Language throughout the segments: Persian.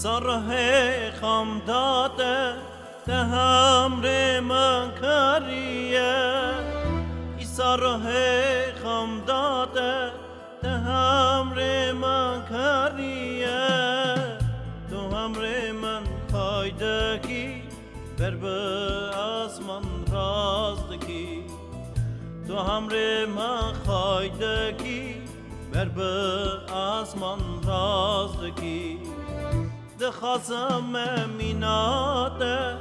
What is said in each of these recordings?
سره خم داده ده همر من کریه ای سره خم داده ده همر من کریه تو همر من خایدگی بر به آسمان رازدگی تو همر من خایدگی بر به آسمان رازدگی ده خازم میناده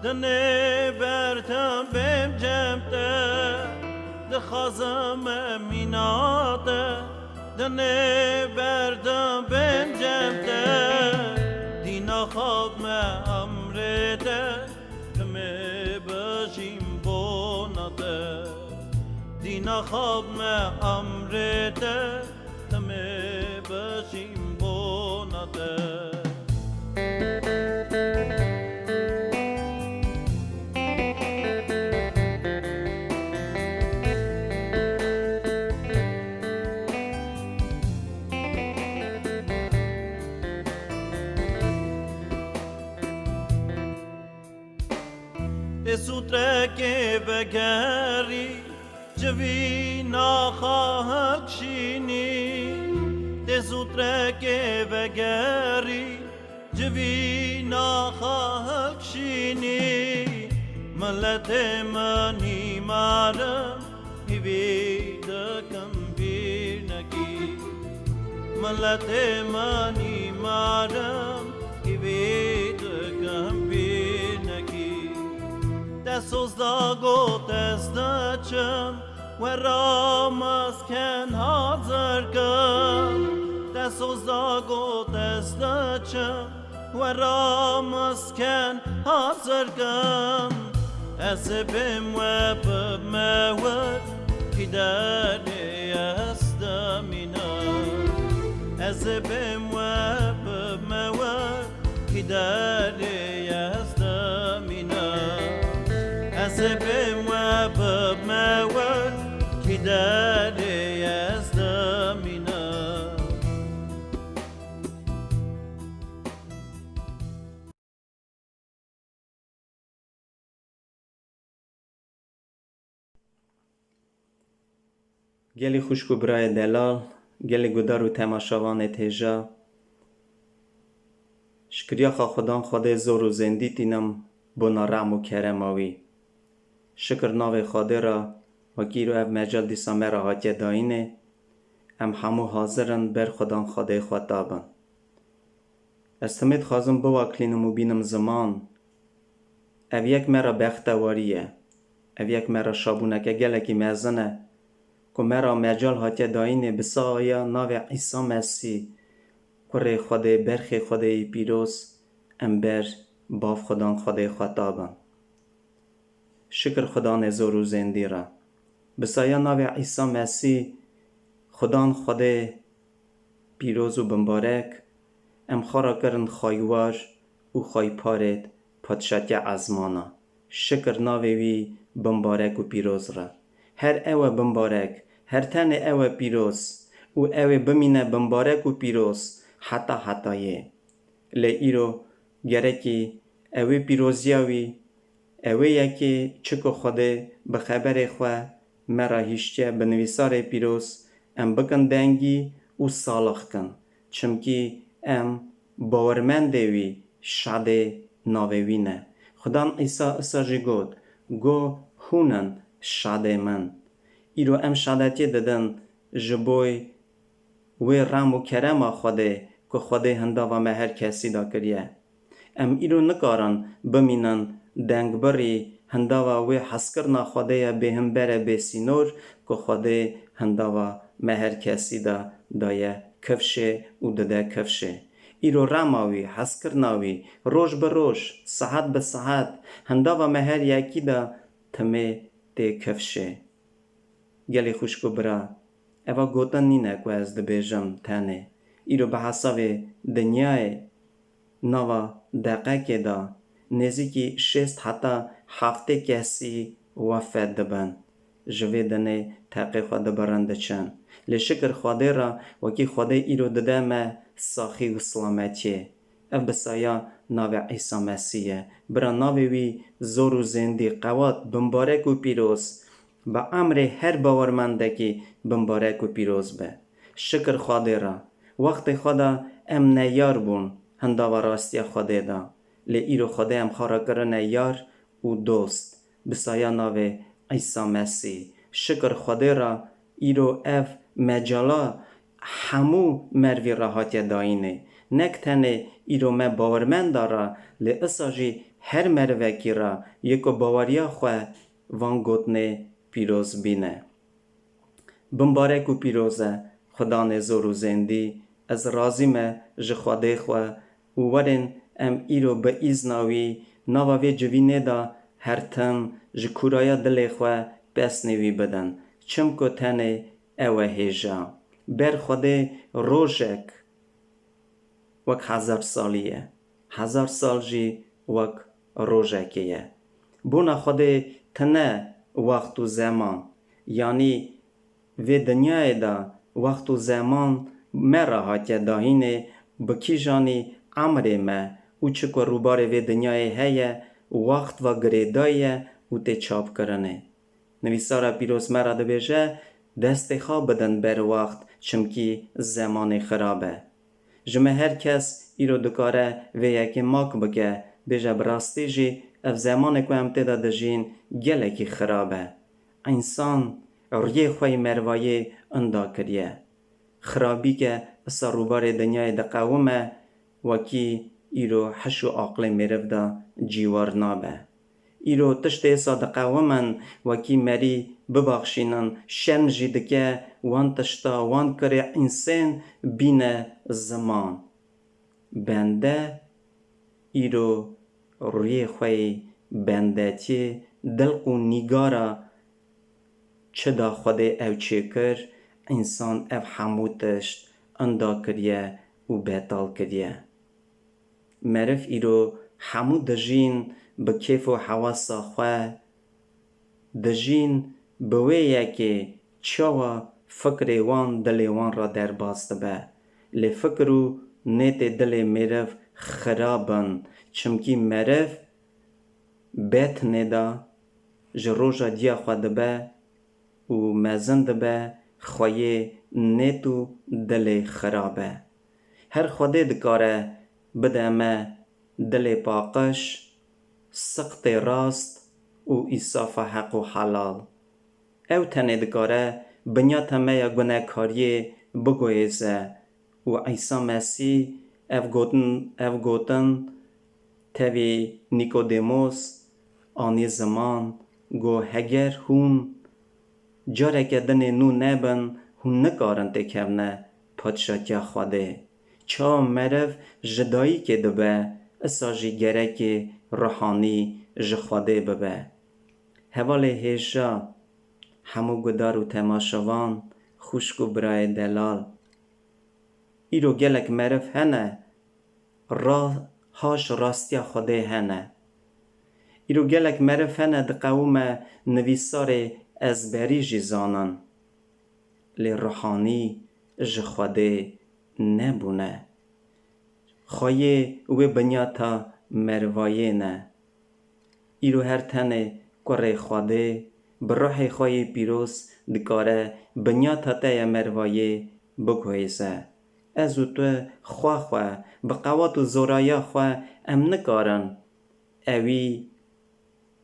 ده نبرتم بیم جمته ده خازم میناده ده نبرتم بیم جمته دینا خواب امرده کمی بشیم بونده دینا خواب امرده کمی بشیم بونده سوترکی بگری جوی نخواهد شینی سوترکی بگری جوی نخواهد شینی ملت منی مارم هیوی دکم بیر نگی ملت منی مارم هیوی دکم بیر نگی دستوز داگو دست دچم و رامز کن حاضر کن دستوز داگو دست دچم و رامز کن حاضر کن از بیم و بمود که داری استمینا از بیم و بمود که داری استمینا از بیم و بمود که داری استمینا گلی خوشکو برای دلال گلی گودار و تماشاوان تیجا شکریا خودان خود زور و زندی تینم بنا رحم و کرماوی شکر ناو خود را وکی رو او مجال دیسا مرا هاتیه داینه ام همو حاضرن بر خودان خود خطابن استمید خوازم بوا کلینم و بینم زمان او یک مرا بختواریه او یک مرا شابونکه گلکی مزنه که مرا مجال هاتیه داینه بسا آیا ناو عیسی مسیح کره خود برخی خود پیروز ام بر باف خودان خود خطابن شکر خدا نزور و زندی را بسایا ناو عیسی مسیح خدان خود پیروز و بمبارک ام خورا کرن خایوار و خای پارت پادشاتی ازمانا شکر ناو وی بمبارک و پیروز را هر اوه بمبارک هر تن اوه پیروز و اوه بمینه بمبارک و پیروز حتایه لی ایرو گرکی اوه پیروزیاوی اوه یکی چکو خوده بخبر خواه مرا هیشتیه بنویسار پیروز ام بکن دنگی و سالخ کن چمکی ام باورمنده وی شاده ناوینه خدان عیسی اساجی گود گو هونن شاده من ایرو ام شادتی ددن جبوی وی رام و کرم خوده که خوده هنده و مهر کسی دا کریه ام ایرو نکارن بمینن دنگ بری هنده و وی حسکرنا خوده به هم بره بسینور که خوده هنده و مهر کسی دا دایه کفشه و دده کفشه ایرو راماوی حسکرناوی روش به روش ساعت به ساعت هنده و مهر یکی دا تمه تی کفشه گلی خوشکو برا اوا گوتن نینه که از دبیجم تنه ایرو به حساب دنیای نوا دقیقه دا نزدیکی 6 حتی 7 کسی وفات دبن جوی دنه تاقی خود برنده چن لشکر خوده را وکی خوده ایرو دده ما ساخی و سلامتیه اف بسایا ناو عیسی مسیحه برا ناو وی زور و زندی قوات بمبارک و پیروز با امر هر باورمندکی بمبارک و پیروز به شکر خواده را وقت خدا ام نیار بون هندا و راستی خواده دا لی ایرو خواده ام خارا کرن یار و دوست بسایا ناو عیسی مسیح شکر خواده را ایرو اف مجالا همو مروی راحت داینه نک تنه ایرو ما باورمند دارا لی اساجی هر مروکی را یکو باوریا خواه وان گوتنه پیروز بینه بمبارک و پیروزه خدا نزور و زندی از رازیمه جخواده خواه و ورن ام ایرو به ایزناوی ناوی جوینه دا هر تن جکورایا دل خواه پس نوی بدن چمکو تنه اوه هیجا بر خوده روژک وک 1000 سالیه 1000 سال جی وک روژکیه بونا خوده تنه وقت و زمان یعنی و دنیای دا وقت و زمان مراحت داهینه بکی جانی عمره ما او چکو روبار و دنیای هیه وقت و گریدایه او تی چاپ کرنه نویسارا پیروز مرا دبیجه دست خواب بدن بر وقت چمکی زمان خرابه جمع هر کس ایرو دکاره و یکی ماک بگه بیجه براستی جی اف زمان که امتدا دجین گله کی خرابه انسان ریه خوی مروایه اندا کریه خرابی که اصا روبار دنیای دقومه وکی ایرو حشو عقل مرف دا جیوار نابه ایرو تشت اصا دقومن وکی مری ببخشینن شرم جیدکه وان تشتا وان کره انسان بینه زمان بنده ایرو روی خوی بنده تی دلق و نیگارا چه دا خوده او چه کر انسان او حموتشت اندا کریه و بیتال کریه مرف ایرو حمو دجین به کیف و حواسا خواه دجین بوی یکی چاوا فکر وان دل وان را در باست به لی فکرو نیت دل مرف خرابن چمکی مرف بیت ندا جروجا دیا خواه به و مزند به خواه نیتو دل خرابه هر خوده دکاره بده ما دل پاقش سقط راست و ایصاف حق و حلال او تنه دکاره بنیا تمه یا گناه کاریه بگویزه و عیسی مسیح او گوتن تاوی نیکودیموس آنی زمان گو هگر هون جاره که دنه نو نبن هون نکارن تکونه پادشاهی خوده چا مرف جدایی که دبه اساجی گره که روحانی جخواده ببه حوال هیجا همو گدار و تماشوان خوشک و برای دلال ایرو گلک مرف هنه هاش راستی خوده هنه ایرو گلک مرف هنه دقوم نویسار از بری جیزانن لی روحانی جخواده نبونه خواهی و بنیاتا مروایه نه ایرو هر تنه کره خواده بروح خواهی پیروز دکاره بنیاتا تای مروایه بگویزه از او تو خواه بقوات و زورایا خواه ام نکارن اوی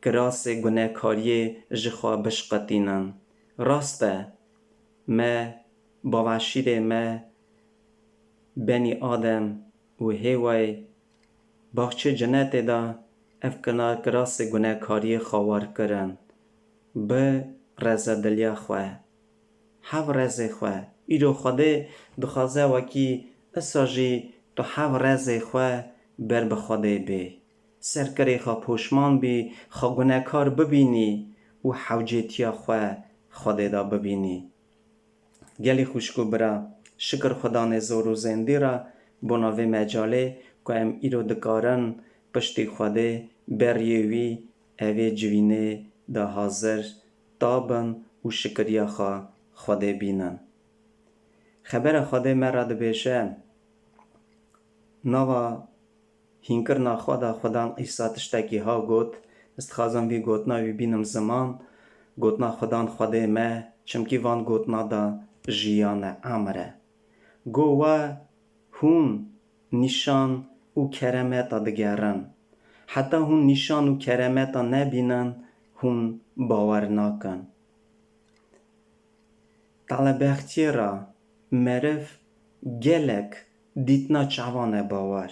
کراس گناه کاری جخوا بشقتینن راسته ما باوشیر ما بنی آدم و هیوی باخچه جنت دا افکنا کراس گناه کاری خوار کرن به رزا دلیا خواه هاو رزا خواه ایرو خوده دخوازه وکی اساجی تو هاو رزا خواه بر بخوده بی سرکری خواه پوشمان بی خواه گناه کار ببینی و حوجیتیا خواه خوده دا ببینی گلی خوشکو برا شکر خدا نزور و زندی را بناوی مجاله که ام ایرو دکارن پشتی خوده بریوی اوی جوینه دا حاضر تابن و شکریا خوده بینن خبر خوده مرا دبیشه نوا هینکرنا خودان عیسی تشتکی ها گوت استخازم وی گوتنا وی بینم زمان گوتنا خودان خوده ما چمکی وان گوتنا دا جیان امره گو و هون نشان و کرامت دگرن حتی هون نشان و کرامت نبینن هون باور نکن طلبختی را مرف گلک دیتنا چوانه باور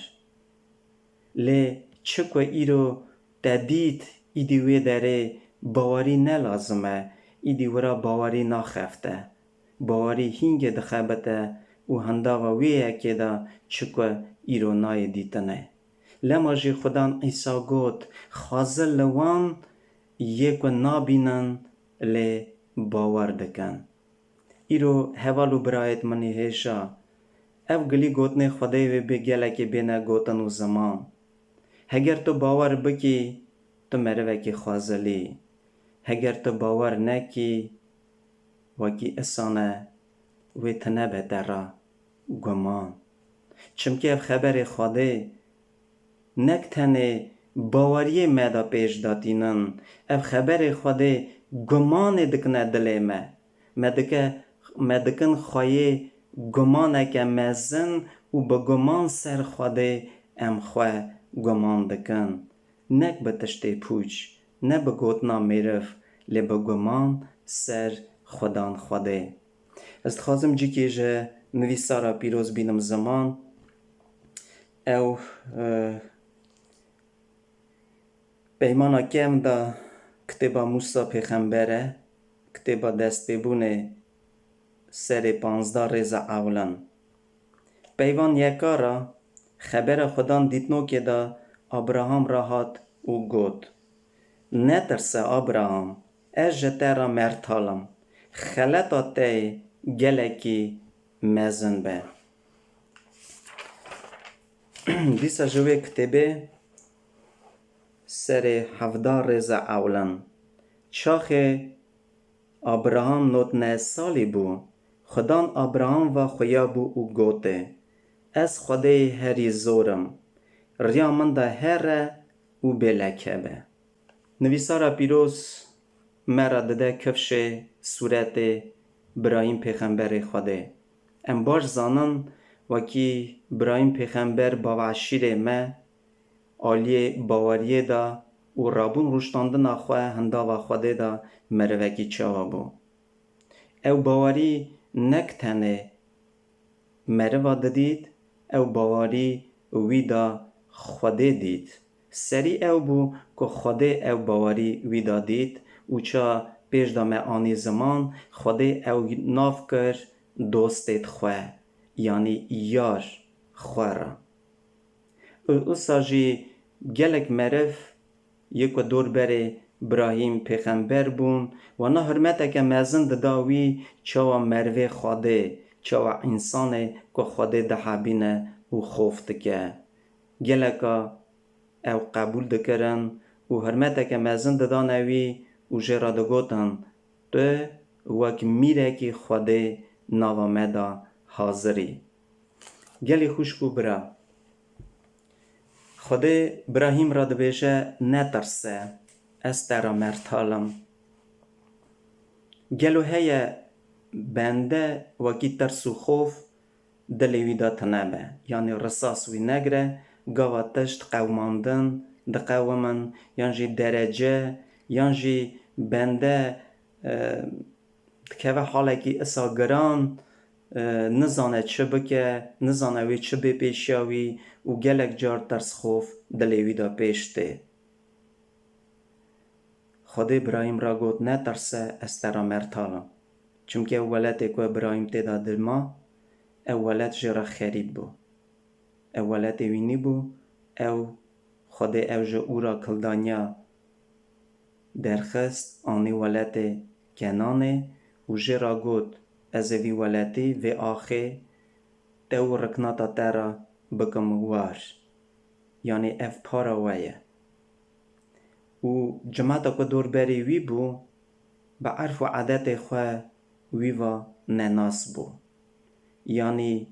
لی چکو ایرو تدید ایدیوی داره باوری نلازمه ایدیورا باوری نخفته باوری هینگ دخبته و هنداغا ویه که دا چکو ایرو نای دیتنه لما جی خودان عیسی گوت خازل لوان یکو نابینن لی باور دکن ایرو هوالو برایت منی هیشا او گلی گوتنه خدای وی بگله که بینه گوتن و زمان هگر تو باور بکی تو مروه کی خازلی هگر تو باور نکی وکی اسانه وی تنه بهتره گمان چمکه اف خبر خواده نک تنه باوری مدا پیش داتینن اف خبر خواده گمان دکنه دلی مدکن خواهی گمانه که مزن و با گمان سر خواده ام خواه گمان دکن نک به تشتی پوچ نه به گوتنا میرف لی به گمان سر خودان خوده است خوازم جی که جه نویسارا پیروز بینم زمان او پیمانا کم دا کتبا موسا پیغمبره کتبا دسته بونه سر 15 رزا اولن پیوان یکارا خبر خودان دیتنو که دا ابراهام را هات او گوت نترسه ابراهام از جته را مرتالم خلطا تی گلکی مزن به دیسا جوه کتبه سر 17 رزا اولن چاخ ابراهام نوت نه سالی بو خدان ابراهام و خویا بو او گوته از خدای هری زورم ریا من دا هره او بلکه به نویسارا پیروز مرا دده کفش صورت برایم پیغمبر خوده ام باش زانن وکی برایم پیغمبر باوعشیر ما آلی باوریه دا و رابون روشتاندن خواه هندا و خوده دا مروکی چاوا بو او باوری نک تنه مروا دید او باوری وی دا خوده دید سری او بو که خوده او باوری وی دا دید و چا پیش دا آنی زمان خوده او ناف کر دوستت خواه یعنی یار خواه را او ساجی گلک مرف یکو دور بره ابراهیم پیغمبر بون و نه حرمت که مزن داوی چوا مروه خوده چوا انسان که خوده دهابینه و خوفت که گلکا او قبول دکرن و حرمت که مزن دانوی و جرا دگوتن تو وک میره که خوده نوامده حاضری گلی خوشکو برا خوده ابراهیم را دبیشه نترسه از ترا مرتالم گلو هیه بنده وکی ترس و خوف دلیوی دا تنبه یعنی رساس وی نگره گاوا تشت قوماندن دقومن یعنی درجه یعنی بنده که حالا که اساگران نزانه چه بکه نزانه وی چه بپیشاوی و گلک جار ترس خوف دلیوی دا پیشته خود ابراهیم را گوت نترسه از ترا مرتالم چونکه اولت که ابراهیم تیدا دلما اولت جرا خرید بو اولت وینی بو او خود او جو او را کلدانیا درخست آنی ولت کنانه و جرا گوت از وی ولتی و آخه تو رکناتا ترا بکم وار یعنی اف پارا ویه و جماعتا که دور بری وی بو با عرف و عادت خواه وی و نناس بو یعنی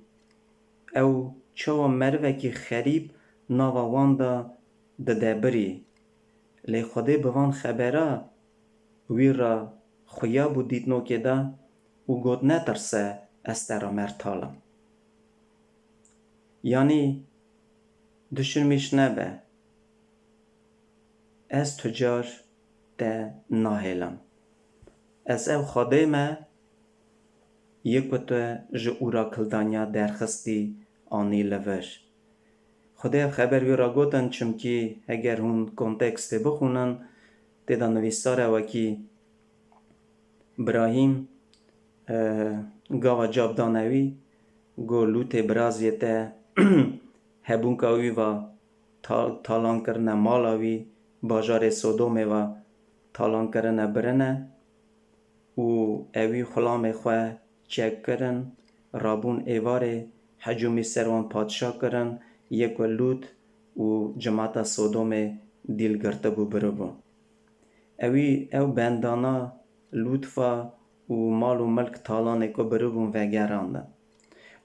او چو مروه که خریب ناوا وان دا دده بری لی خودی بوان خبره وی را خویا بو دیدنو که دا و گوت نترسه استرا مرتالم. یعنی دشرمیش نبه از تجار ده ناهلم. از او خودی ما یکوته جه اورا کلدانیا درخستی آنی لوش. خودی خبر وی را گوتن چمکی اگر هون کنتکست بخونن دیده نویساره وکی براهیم گاوا جاب دانوی گو لوت برازیته هبونکاوی و تالان کرنه مالاوی باجار سودومه و تالان کرنه برنه و اوی خلام خواه چک کرن رابون ایواره حجومی سروان پادشاه کرن یک لوت و جماعت سودومه دیل گرته بو برو بو. اوی او بندانا لوتفا و مال و ملک تالانه که برو بون و گرانده.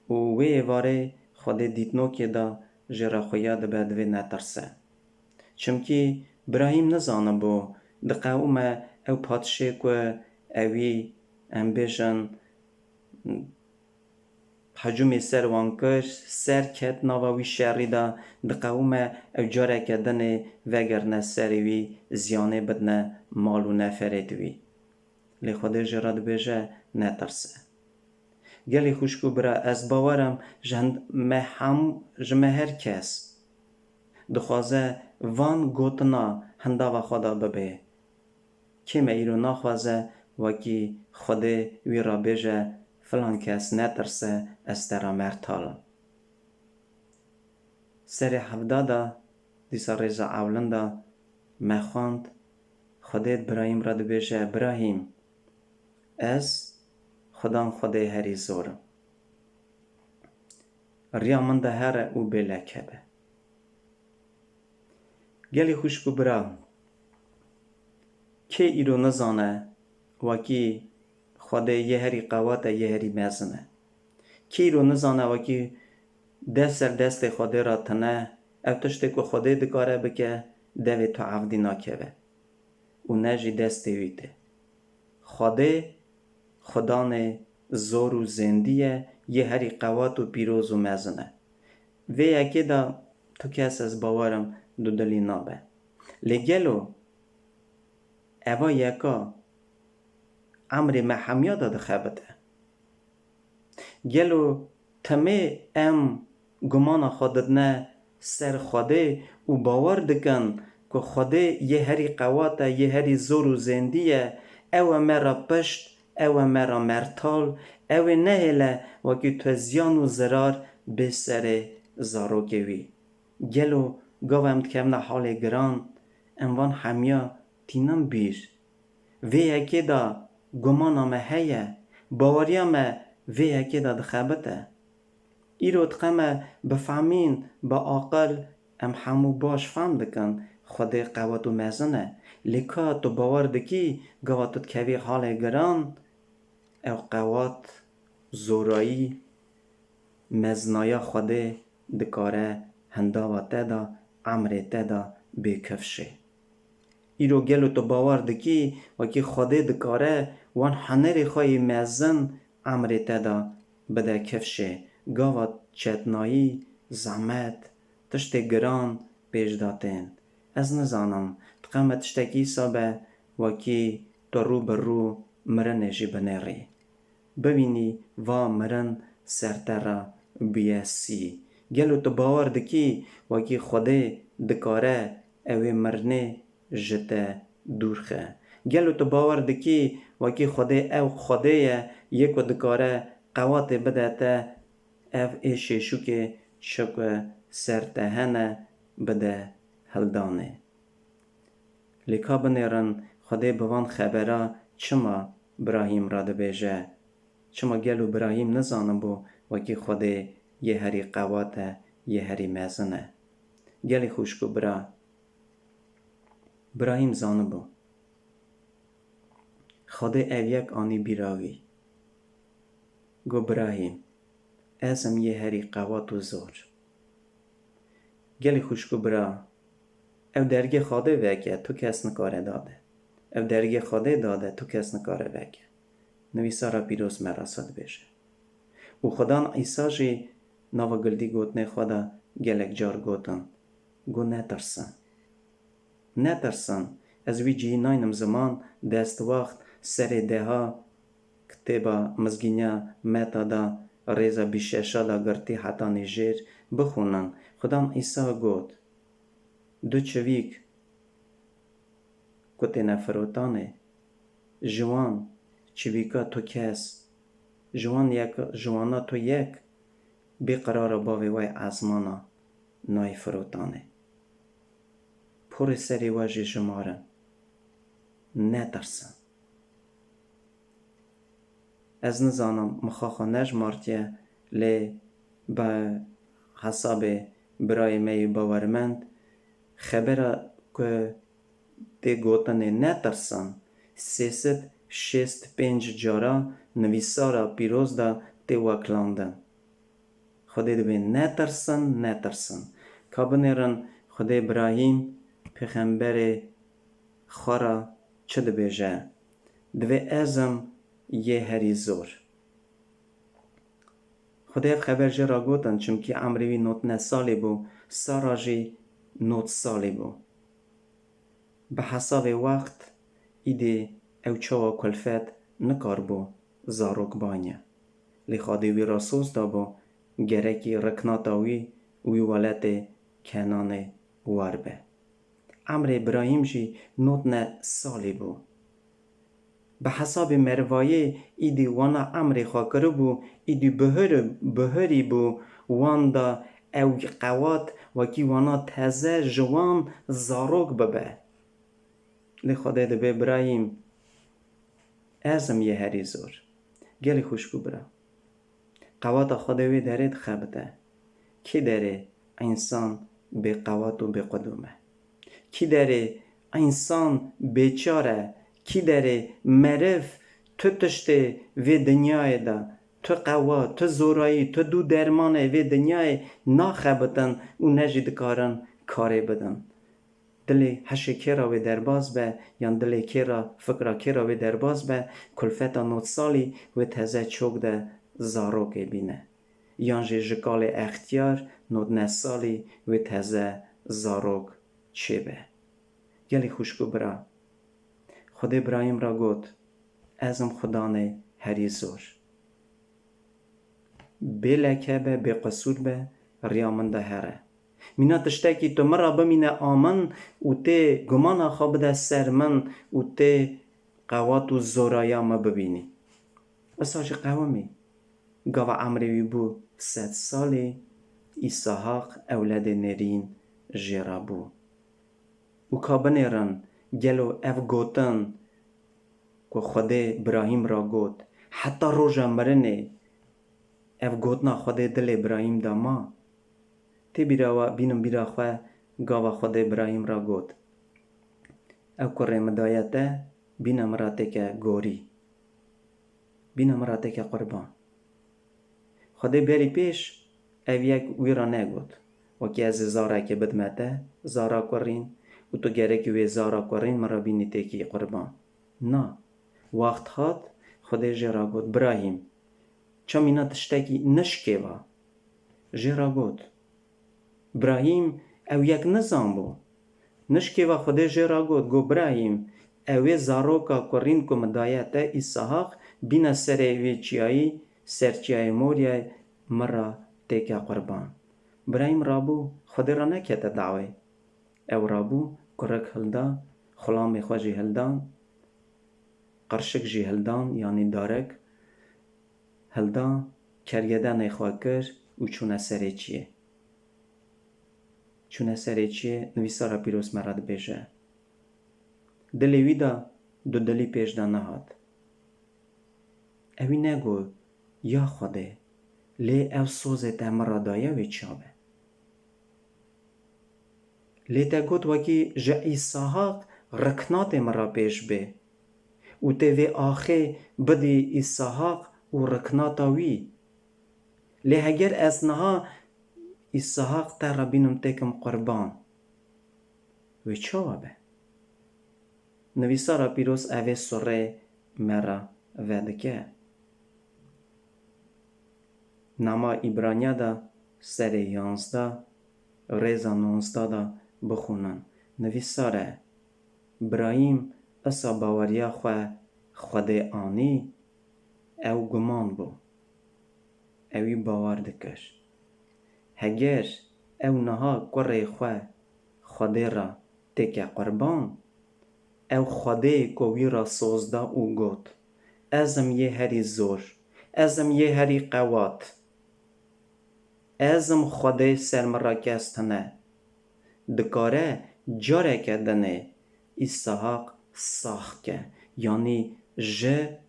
و وی ایواره خود دیتنو که دا جرا خویا دبه دوی نترسه. چمکی براهیم نزانه بو دقاومه او پادشه که اوی امبیشن حجومی سر وانکش سر کت ناواوی شری دا دقاومه او جاره کدنه وگرنه سروی زیانه بدنه مالو نفرید وی. لی خود جرا دبیجه نترسه. گلی خوشکو برا از باورم جمه هر کس دخوازه وان گوتنا هنده و خدا ببه. کم ایرو نخوازه وکی خود وی را بیجه فلان کس نترسه استرا مرتال. سر هفده دا دیسا ریزا اولن دا مخواند خودت براهیم را بیجه براهیم از خدان خودی هری زورم. ریا من ده هر او بلکه به. گلی خوشکو برا که ایرو نزانه وکی خودی یه هری قواته یه هری مزنه. که ایرو نزانه وکی دست سر دست خودی را تنه او تشتی که خودی دکاره بکه دوی تو عفدی ناکه به. او نجی دستی ویده. خودی خدان زور و زندیه یه هری قوات و پیروز و مزنه. وی یکی دا تو کس از باورم دو دلی نابه. لگلو اوه یکا امری محمیا دا دخبته. گلو تمه ام گمان خودت نه سر خوده و باور دکن که خوده یه هری قواته یه هری زور و زندیه اوه مرا پشت اوه مرا مرتال اوه نهله وکی تو زیان و زرار به سر زاروکوی. گلو گوهم کم نه حال گران انوان همیا تینم بیر. وی اکی دا گمانام هیه باوریام وی اکی دا دخبته. ایرو تقمه بفهمین با عقل ام همو باش فهم دکن خود قوات و مزنه. لیکا تو باور دکی گواتت کوی حال گران او قوات زورایی مزنایا خود دکاره هندا و تدا عمر تدا بکفشه. ایرو گلو تو باور دکی وکی خود دکاره وان حنری خواهی مزن عمر تدا بده کفشه. گاوات چتنایی زحمت تشت گران پیش داتین. از نزانم تقامت تشتکی سابه وکی تو رو بر رو مرنشی بنری. ببینی و مرن سرتره بیاسی. گلو تو باور دکی وکی خوده دکاره اوی مرنه جته دورخه. گلو تو باور دکی وکی خوده او خوده یکو دکاره قوات بدهته او ایشه شو که شکو سرتهنه بده هلدانه. لیکا بنیرن خدا بوان خبره چما براهیم را دبیجه. چما گلو براهیم نزانم بو وکی خدا یه هری قواته یه هری مزنه. گلی خوشکو براهیم زانه بو. خدا او یک آنی بیراوی. گو براهیم ازم یه هری قوات و زور. گلی خوشکو برا او درگه خواده وکه تو کس نکاره داده او درگه خواده داده تو کس نکاره وکه نویسارا پیروز مراسد بشه و خدان عیسی جی ناو گلدی گوتنه خدا گلک جار گوتن گو نترسن از وی جی ناینم زمان دست وقت سر دها کتبا مزگینیا متا دا ریزا بیششا دا گرتی حتا نیجیر بخونن خدان عیسی گوت دو چویک کتی نفروتانه جوان چویکا تو کس جوانا تو یک بیقرار باوی وی ازمانا نای فروتانه پر سری واجی جمارن نترسن از نزانم مخاخا نجمارتیه لی با حساب برای می باورمند خبره که دی گوتنه نترسن 365 جارا نویسارا پیروز دا دی وکلاندن خدا دوی نترسن کابنیرن خدا ابراهیم پیغمبر خورا چه دبیجه دوی ازم یه هری زور خدا خبر جرا گوتن چونکی عمروی 19 سالی بو سارا جی 9 سالی بو به حساب وقت ایده او چوا کلفت نکار بو زاروک بانیه لی خادی وی راسوس دا بو گرکی رکناتاوی وی ولت کنان واربه عمر ابراهیم جی 19 سالی بو به حساب مروایه ایدی وانا عمر خاکر بو ایدی بهری بو وان دا او قوات وکی وانا تازه جوان زاروک ببه لی خدا ده به ابراهیم ازم یه هری زور گلی خوشگو برا قوات خداوی درید خبته کی داره انسان به قوات و به قدومه کی داره انسان بیچاره کی داره مرف تو تشته و دنیای دا تو قوات تو زورایی تو دو درمانه و دنیای ناخبتن و نجید کارن کاری بدن دلی هشه کرا و درباز به یا دلی کرا فکرا کرا و درباز به کلفتا 9 سالی و تازه چوک ده زاروک بینه یانجی جکال اختیار 19 سالی و تازه زاروک چه به گلی خوشگو برا خود ابراهیم را گوت ازم خدانه هری زور بلکه به قصور به ریامن ده هره مینا تشتکی تو مرا بمینه آمن و ته گمان خواب ده سر من و ته قوات و زورایا ما ببینی اساج قوامی گاوا عمروی بو 100 سالی ایساحاق اولاد نرین جیرا بو و کابنیرن گلو اف گوتن که خود ابراهیم را گوت حتی روژا مرنه اف گوتنا خود دل ابراهیم دا ما تی بیراوا بینم بیرا خواه گاوا خود ابراهیم را گوت او کره مدایته بینم را تکه گوری بینم را تکه قربان خود بری پیش او یک وی را نگوت وکی از زارا که بدمته زارا کرین و تو گره وی زارا کرین مرا بینی تکی قربان نه وقت هات خود جرا گوت ابراهیم چم اینا تشتکی نشکیوا جرا گوت ابراهیم او یک نظام بو نشکیوا خود جرا گوت گو ابراهیم اوی زاروکا کرین که مدایته ایساحاق بینا سر وی چیایی سرچیای موریای مرا تکه قربان ابراهیم رابو خود را نکته دعوی او رابو کرک هلدا خلام خوشی هلدان قرشک جی هلدان یعنی دارک هلدان کرگدن خواکر و چونه سره چیه نویسارا پیروز مراد بیجه دلی ویدا دو دلی پیش دا نهاد اوی نگو یا خوده لی او سوزت مرا دایه وی چابه لی تا گوت وکی جا ایساحاق رکنات مرا پیش به و تیوی آخه بدی ایساحاق و رکناتا وی لی هگر از نها إسحاق تا ربینم تکم قربان و چاوا به نویسارا پیروز اوه سره مرا ودکه نما ایبرانیا دا سر 11 ریزا 19 دا بخونن نویساره براهیم اسا باوریا خود آنی او گمان بو اوی باور دکش هگر او نها کره خود را تک قربان او خوده کوی را سوزده او گوت ازم یه هری زور ازم یه هری قوات ازم خوده سرم را کستنه دکاره جاره کردنه إسحاق ساخت که یعنی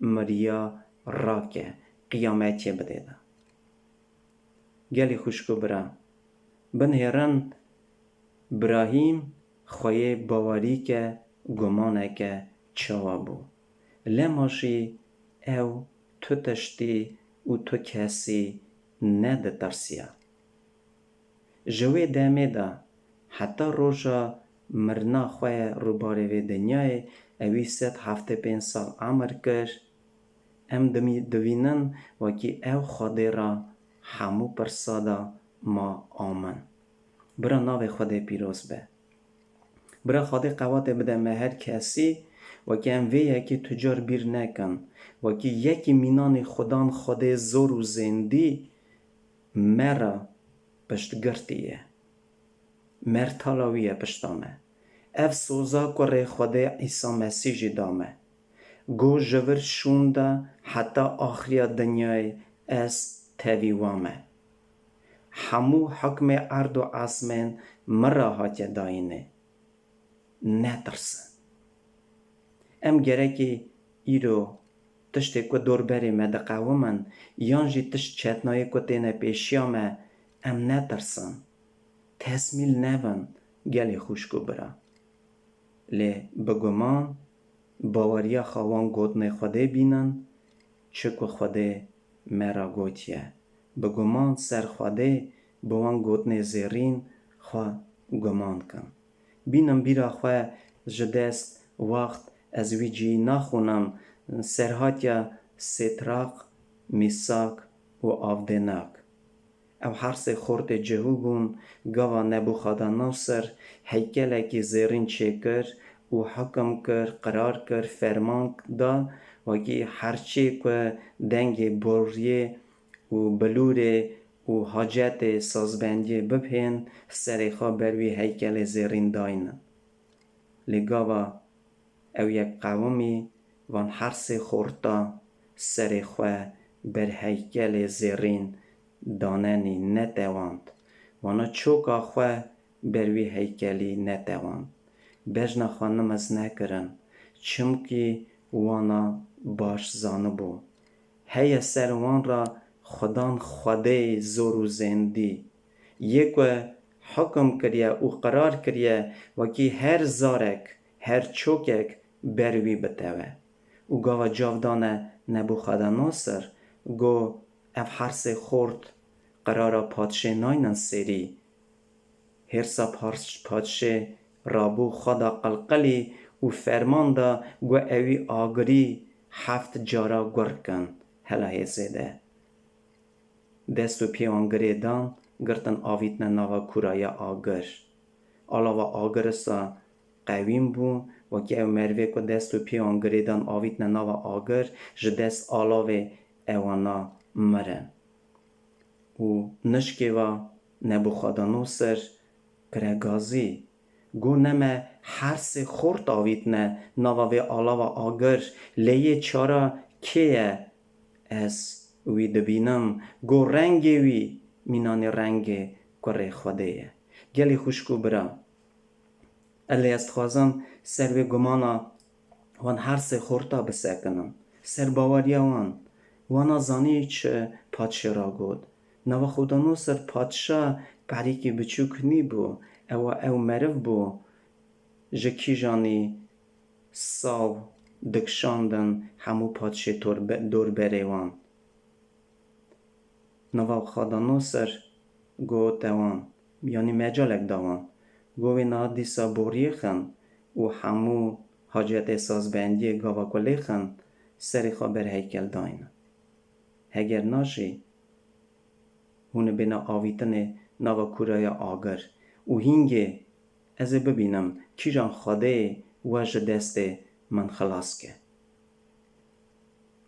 مریا را که قیامتی بده ده گلی خوشکو برا بنهرن براهیم خوی باوری که گمانه که چوا بو لماشی او تو تشتی و تو کسی نده ترسیا جوی دمه ده حتی روژا مرنا خوی روباره و دنیای اوی 175 سال عمر کش ام دوینن وکی او خوده را همو پرسادا ما آمن برا ناو خوده پیروز به برا خوده قوات بده مهر کسی وکی ام وی یکی تجار بیر نکن وکی یکی مینان خودان خوده زور و زندی مرا پشت گرتیه مرتالاویه پشتامه اف سوزا کره خوده عیسی مسیح جی دامه گو جور شونده حتی آخری دنیای از تاویوامه همو حکم ارد و آسمان مرا هاتیه داینه نترسن ام گرکی ایرو تشتی که دور بری مده قومن یانجی تشت چتنایی که تینه پیشیامه ام نترسن تسمیل نون گلی خوشکو برا لی بگمان باوریا خوان گوتنه خوده بینن چکو خوده مرا گوتیه بگمان سر خوده بوان گوتنه زیرین خواه گمان کن بینم بیرا خواه جدست وقت از وی جی نخونم سرهاتیا ستراق میساک و آفدناک او هر سه خورد جهو بون گاوا نبوخذانصر هیکله کی زیرین چکر و حکم کر قرار کر فرمان دا و کی هرچی که دنگ بوریه و بلوره و حاجت سازبندی بپین سریخا بروی هیکل زیرین داین لگاوا او یک قومی وان هر سه خورتا سریخا بر هیکل زیرین داننی نتواند وانا چوکا خواه بروی هیکلی نتواند بجنا خانم از نکرن چمکی وانا باش زانه بو هی سر وان را خدان خوده زور و زندی یک حکم کریه و قرار کریه وکی هر زارک هر چوکک بروی بتوه و گاوا جاودانه نبوخذانصر گو اف هر سه خورد قرارا پادشه ناینن سری هرسا پادشه رابو خدا قلقلی و فرمان دا گو اوی آگری 7 جارا گرکن هلا زده دستو پیوان گریدان گرتن آویتن ناوا کورایا آگر علاوه آگرسا قویم بو و که او مروه که دستو پیوان گریدان آویتن ناوا آگر جدست علاوه اوانا مرن و نشکی و نبوخذانصر کرگازی گو نمه هر سه خورد آویتنه ناوا و علاوه آگر لیه چارا که از وی دبینم گو رنگی وی مینان رنگ کره خوده گلی خوشکو برا الی است خوازم سر و گمانا وان هر سه خورتا بسکنم سر باوریا وانا زانی چه پادشه را گود نبوخذانصر پادشاه پریکی بچوک نی بو او مرو بو جکی جانی ساو دکشاندن همو پادشه دور بریوان نبوخذانصر گو توان یعنی مجالک داوان گو وینا دیسا بوری خن و همو حاجت احساس بندی گاوا کلی خن سری خبر هیکل داین هگر ناشی هونه بنا آویتن ناوا کورای آگر و هینگه از ببینم کی جان خاده وج دست من خلاص که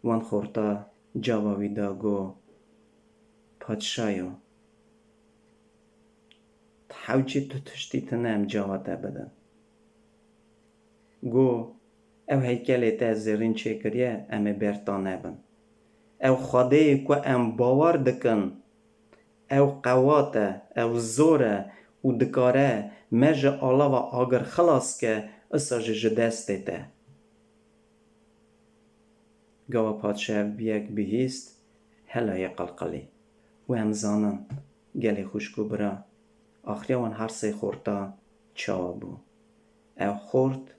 وان خورتا جوابی دا گو پادشایو حوچی تو تشتی تنم جواته بدن گو او هیکلی تا زرین چه کریه امه برتانه بن او خاده که ام باور دکن او قواته او زوره و دکاره مجه آلاوا آگر خلاص که اصا دسته ته گاوا پادشاه بیک بهیست هلای قلقلی و هم زانن گلی خوشکو برا آخری وان هر سه خورتا چاوا بو او خورد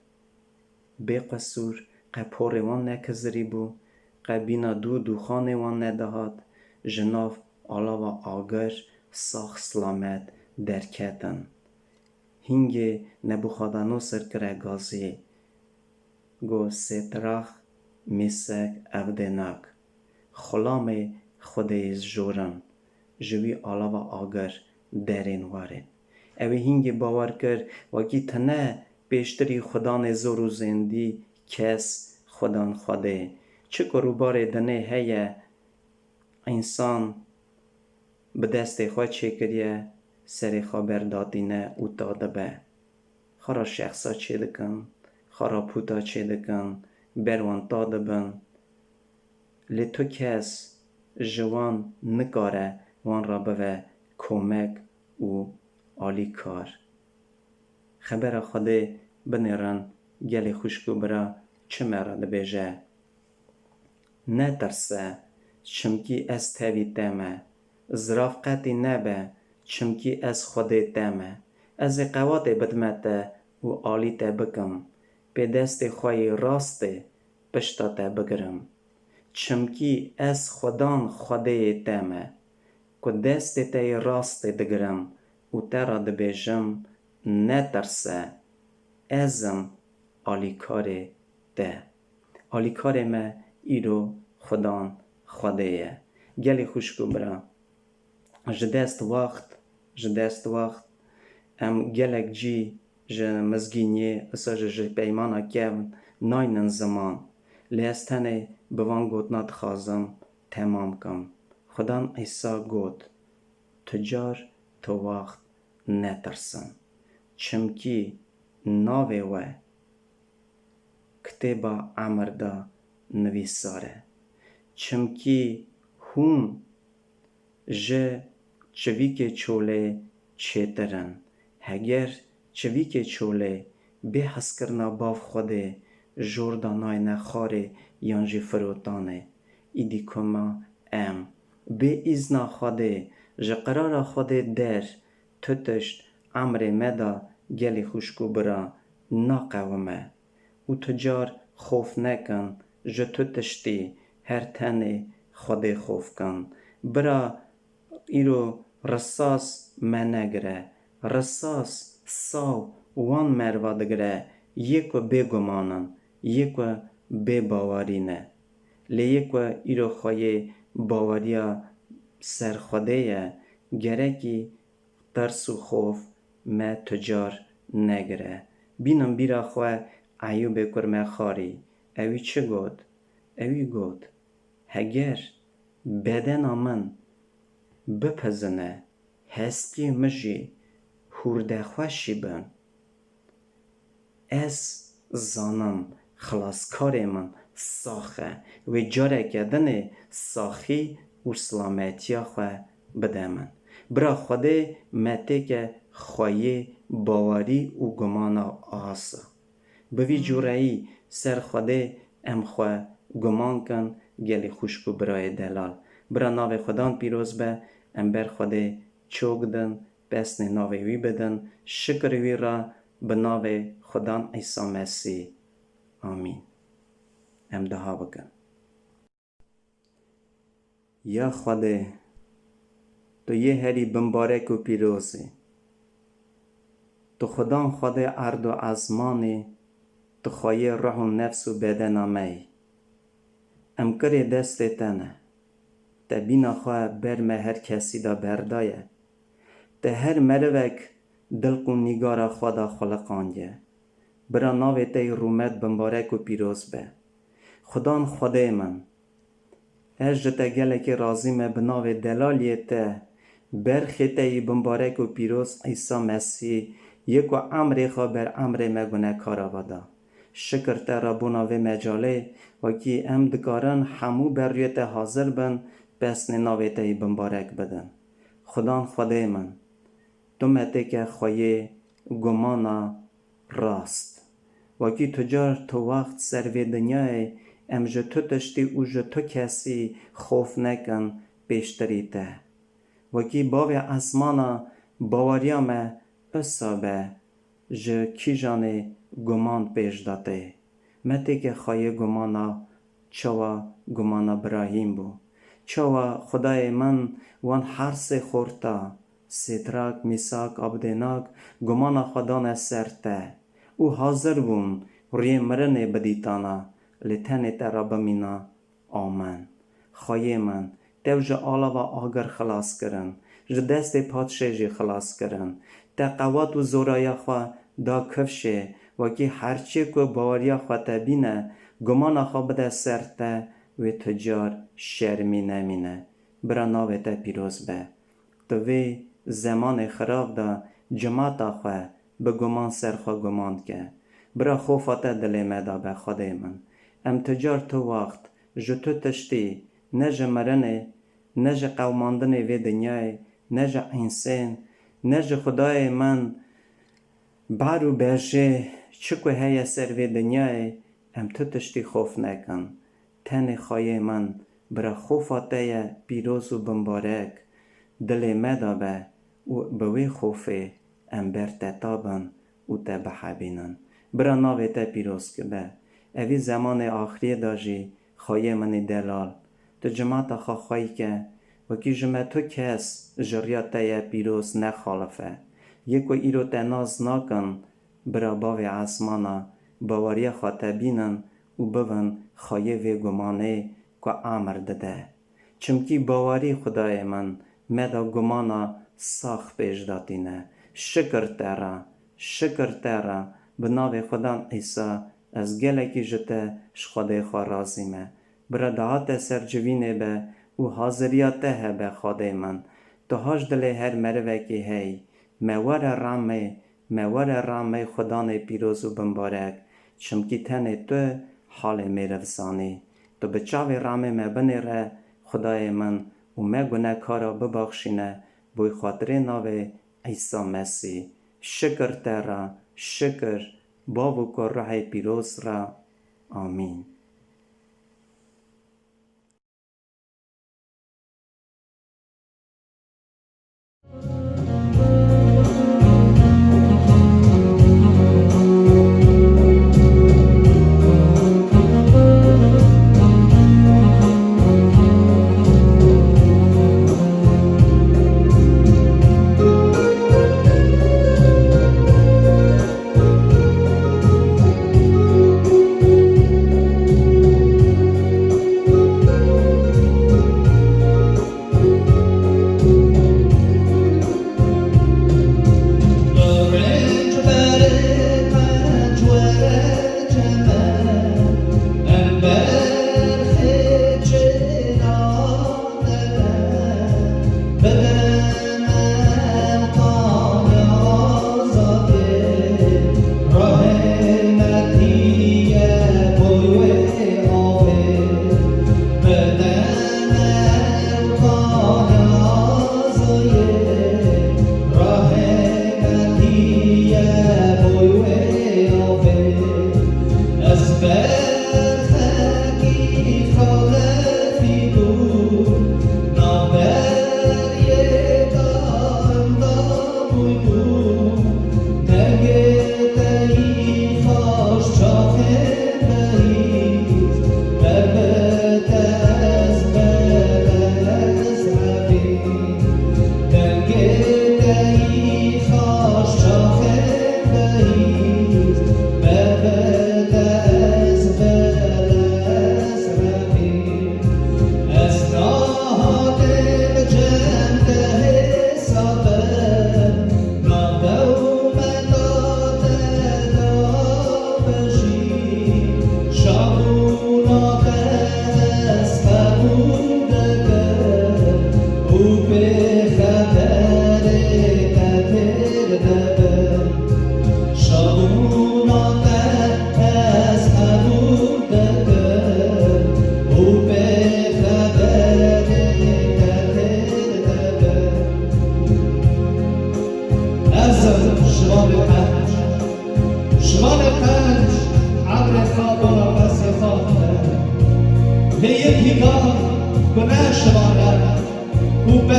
بی قصور قپور وان نکزری بو قبینا دو خانه وان ندهات جناف آلاوا آگر ساخ سلامت درکتن هینگه نبوخادانوسر کره گازی گو ستراخ میسک اودناک خلام خودیز جورن جوی آلاوا آگر درین وارن اوی هینگه باور کر وکی تنه پیشتری خدان زور و زندی کس خدان خوده چه کروبار دنه هیه انسان به دست خود چه کریه سری خبر دادینه او داده به خرا شخصا چه دکن خرا پوتا چه دکن بروان داده بن لی تو کس جوان نکاره وان را به کمک و آلی کار خبر خوده بنیرن گلی خوشکو برا چه مرا بیجه نه ترسه چمکی از تاوی تمه زراف قطی نبه چمکی از خوده تمه از قوات بدمته و آلی تا بکم به دست خواهی راسته پشتا تا بگرم چمکی از خودان خوده تمه که دست تای راسته دگرم و ترا دبیجم نه ترسه ازم آلیکاره ده آلیکاره ما ایرو خدان خوده گلی خوشکو برا جدست وقت ام گلک جی جه مزگینیه اسا جه پیمانا کون ناینن زمان لیستنه بوان گوتنات خازم تمام کم خدان ایسا گوت تجار تو وقت نترسن چمکی ناوه و کتبا عمر دا نویساره چمکی هون جه چویک چوله چیترن هگر چویک چوله به حس کرنا باف خوده جوردانای نخاره یانجی فروتانه ایدی کما ام به ایزنا خوده جه قرار خوده در تتشت عمر مدا گلی خوشکو برا ناقومه و تجار خوف نکن جه تتشتی هر تنه خوده خوف کن برا ایرو رساس منگره رساس ساو وان مروا دگره یکو بگمانن یکو بباورینه لی یکو ایرو خواهی باوریا سرخوده گرکی ترس و خوف ما تجار نگره بینم بیرا خواه ایوب کرمه خاری اوی چه گود؟ اوی گود هگر بدن من بپزنه هستی مجی هورده خوشی بن از زانم خلاصکار من ساخه و جاره کردن ساخی و سلامتی خواه بده من برا خوده مته که خواهی باوری و گمان آسا بوی جورایی سر خوده ام خواه گمان کن گلی خوشکو برای دلال برا ناو خودان پیروز به ام بر خوده چوگدن بسن ناو وی بدن شکر وی را به ناو خودان عیسی مسیح آمین ام دعا بکن یا خوده تو یه هری بمبارک و پیروزی. تو خدا خود ارد و ازمانی، تو خواهی روح و نفس و بدن می. امکر دست تنه، تا بینا خواه برمه هر کسی دا بردایه. تا هر مروک دلق و نگار خدا خلقانگه. برا ناوی تای رومت بمبارک و پیروز به. خدا خدای من، اج تا گله که رازی من بناوی دلالیه تا برخی تای بمبارک و پیروز عیسی مسیح یک و امر خواه بر امر مگونه کارا بدا. شکر تا ربونا و مجاله و کی ام دکارن همو بر رویت حاضر بن پس ناوی تای بمبارک بدن. خدا خدای من، تو مته که خواهی گمانا راست و کی تجار تو وقت سروی دنیای ام جو تو تشتی او جو تو کسی خوف نکن پیشتری ته و کی باوی اسمانا باوریام اصابه جو کی جانه گمان پیش داته مته که خواهی گمانا چوا گمانا براهیم بو چوا خدای من وان حرس خورتا سدراک میساک عبدناک گمانا خدان سرته او حاضر بون روی مرن بدیتانا لتنه ترا بمینا آمن. خواهی من تو جا آلا و آگر خلاص کرن جا دست پادشه جی خلاص کرن تا قوات و زورای خواه دا کفشه و کی هرچی که باوریا خواه تبینه گمانا خواه بده سرته و تجار شرمی نمینه برا ناوه تا پیروز به تو وی زمان خراب دا جماعتا خواه به گمان سرخوا گمان که برا خوفاتا دلی مدا به خدای من ام تجار تو وقت جو تو تشتی نجا مرنه نجا قوماندن وی دنیای نجا انسان نجا خدای من بارو برشه چکو هیا سر وی دنیای ام تو تشتی خوف نکن تن خواهی من برا خوفاتا پیروز و بمبارک دلی مدا به و بوی خوفه ام بر تتابن و تبحبینن برا ناوی تا پیروز که به اوی زمان آخری داجی خواهی منی دلال تو جماعت خواهی که و کی جماعت تو کس جریات تا پیروز نخالفه یک و ایرو تناز ناکن برا باوی آسمانا باوری خاطبینن و بون خواهی وی گمانه که امر داده چمکی باوری خدای من مدا گمانا ساخ پیش داتینه شکر ترا بناوی خدا عیسی از گله کی جته شخوده خواه رازیمه برا دعات سرجوینه به و حاضریات ته به خدای من تو هاش دل هر مروه کی هی موار رامه خدا نه پیروز و بمبارک چمکی تنه تو حال میرفزانی تو بچاوی رامه مبنی ره خدای من و مگونه کارا ببخشینه بوی خاطر ناوی عیسی مسیح شکر ترا شکر بابو که روح پیروز را آمین.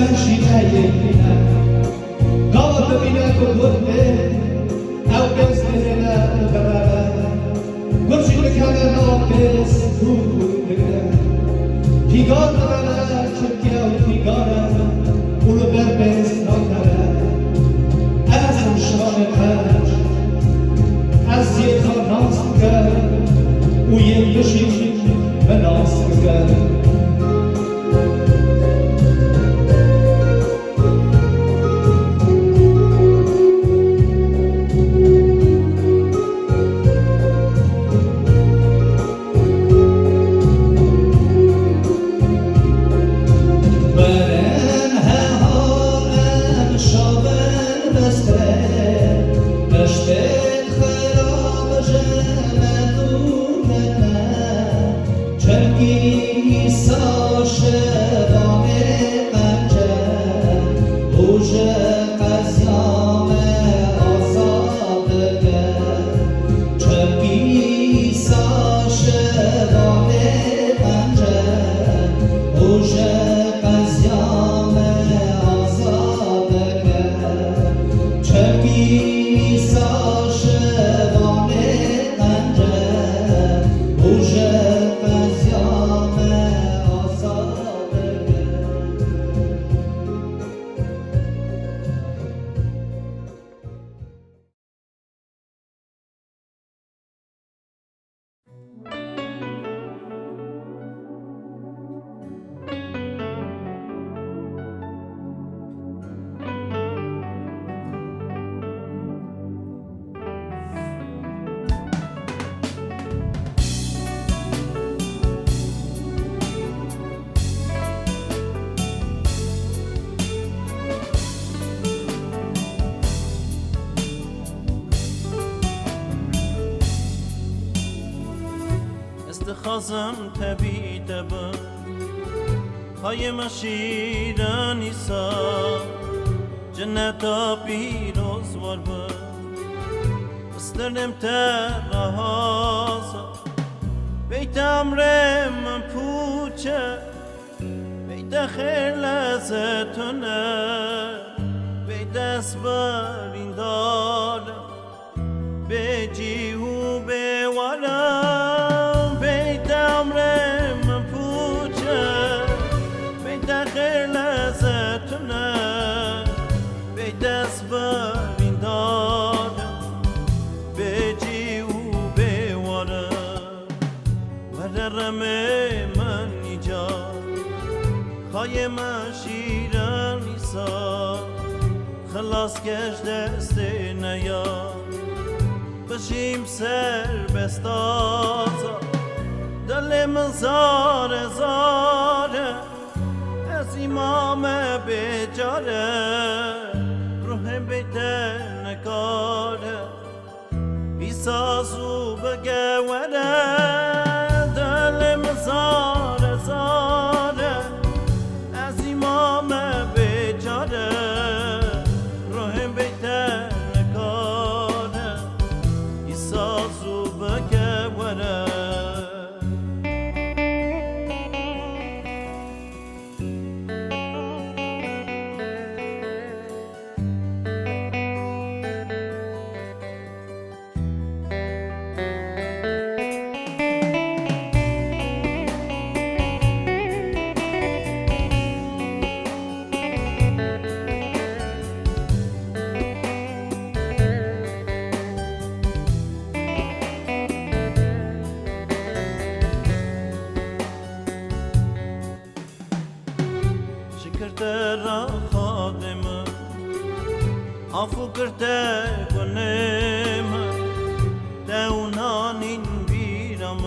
من شیشه قاب ببینه کدوده او بزنه ببره گرشی بکنه ناکس بوده پیگار ببره چکه و پیگاره اولو بربز ناکره از شان پنج از یه تا ناس بگرد و یه بشی به ناس بگرد خازم تبی تبا های مشیران ایسا جنتا پیروز ور با استرنم ترهازا بیت امرم پوچه بیت خیر لذتونه بیت اسبارین دارم به جیهو به ورم خیر لذتونه به دست برین دارم به جیو بوارم وررم من ایجاد خواهی من شیرم ایسا خلاص کش دست نیاد بشیم سر بستازا دل من زاره زاره از امام بیچاره روح بیته نکاره بیسازو بگوره دل مزاره زاره از امام بیچاره روح بیته نکاره بیسازو بگوره عفو کرده کنم دونانین بیرم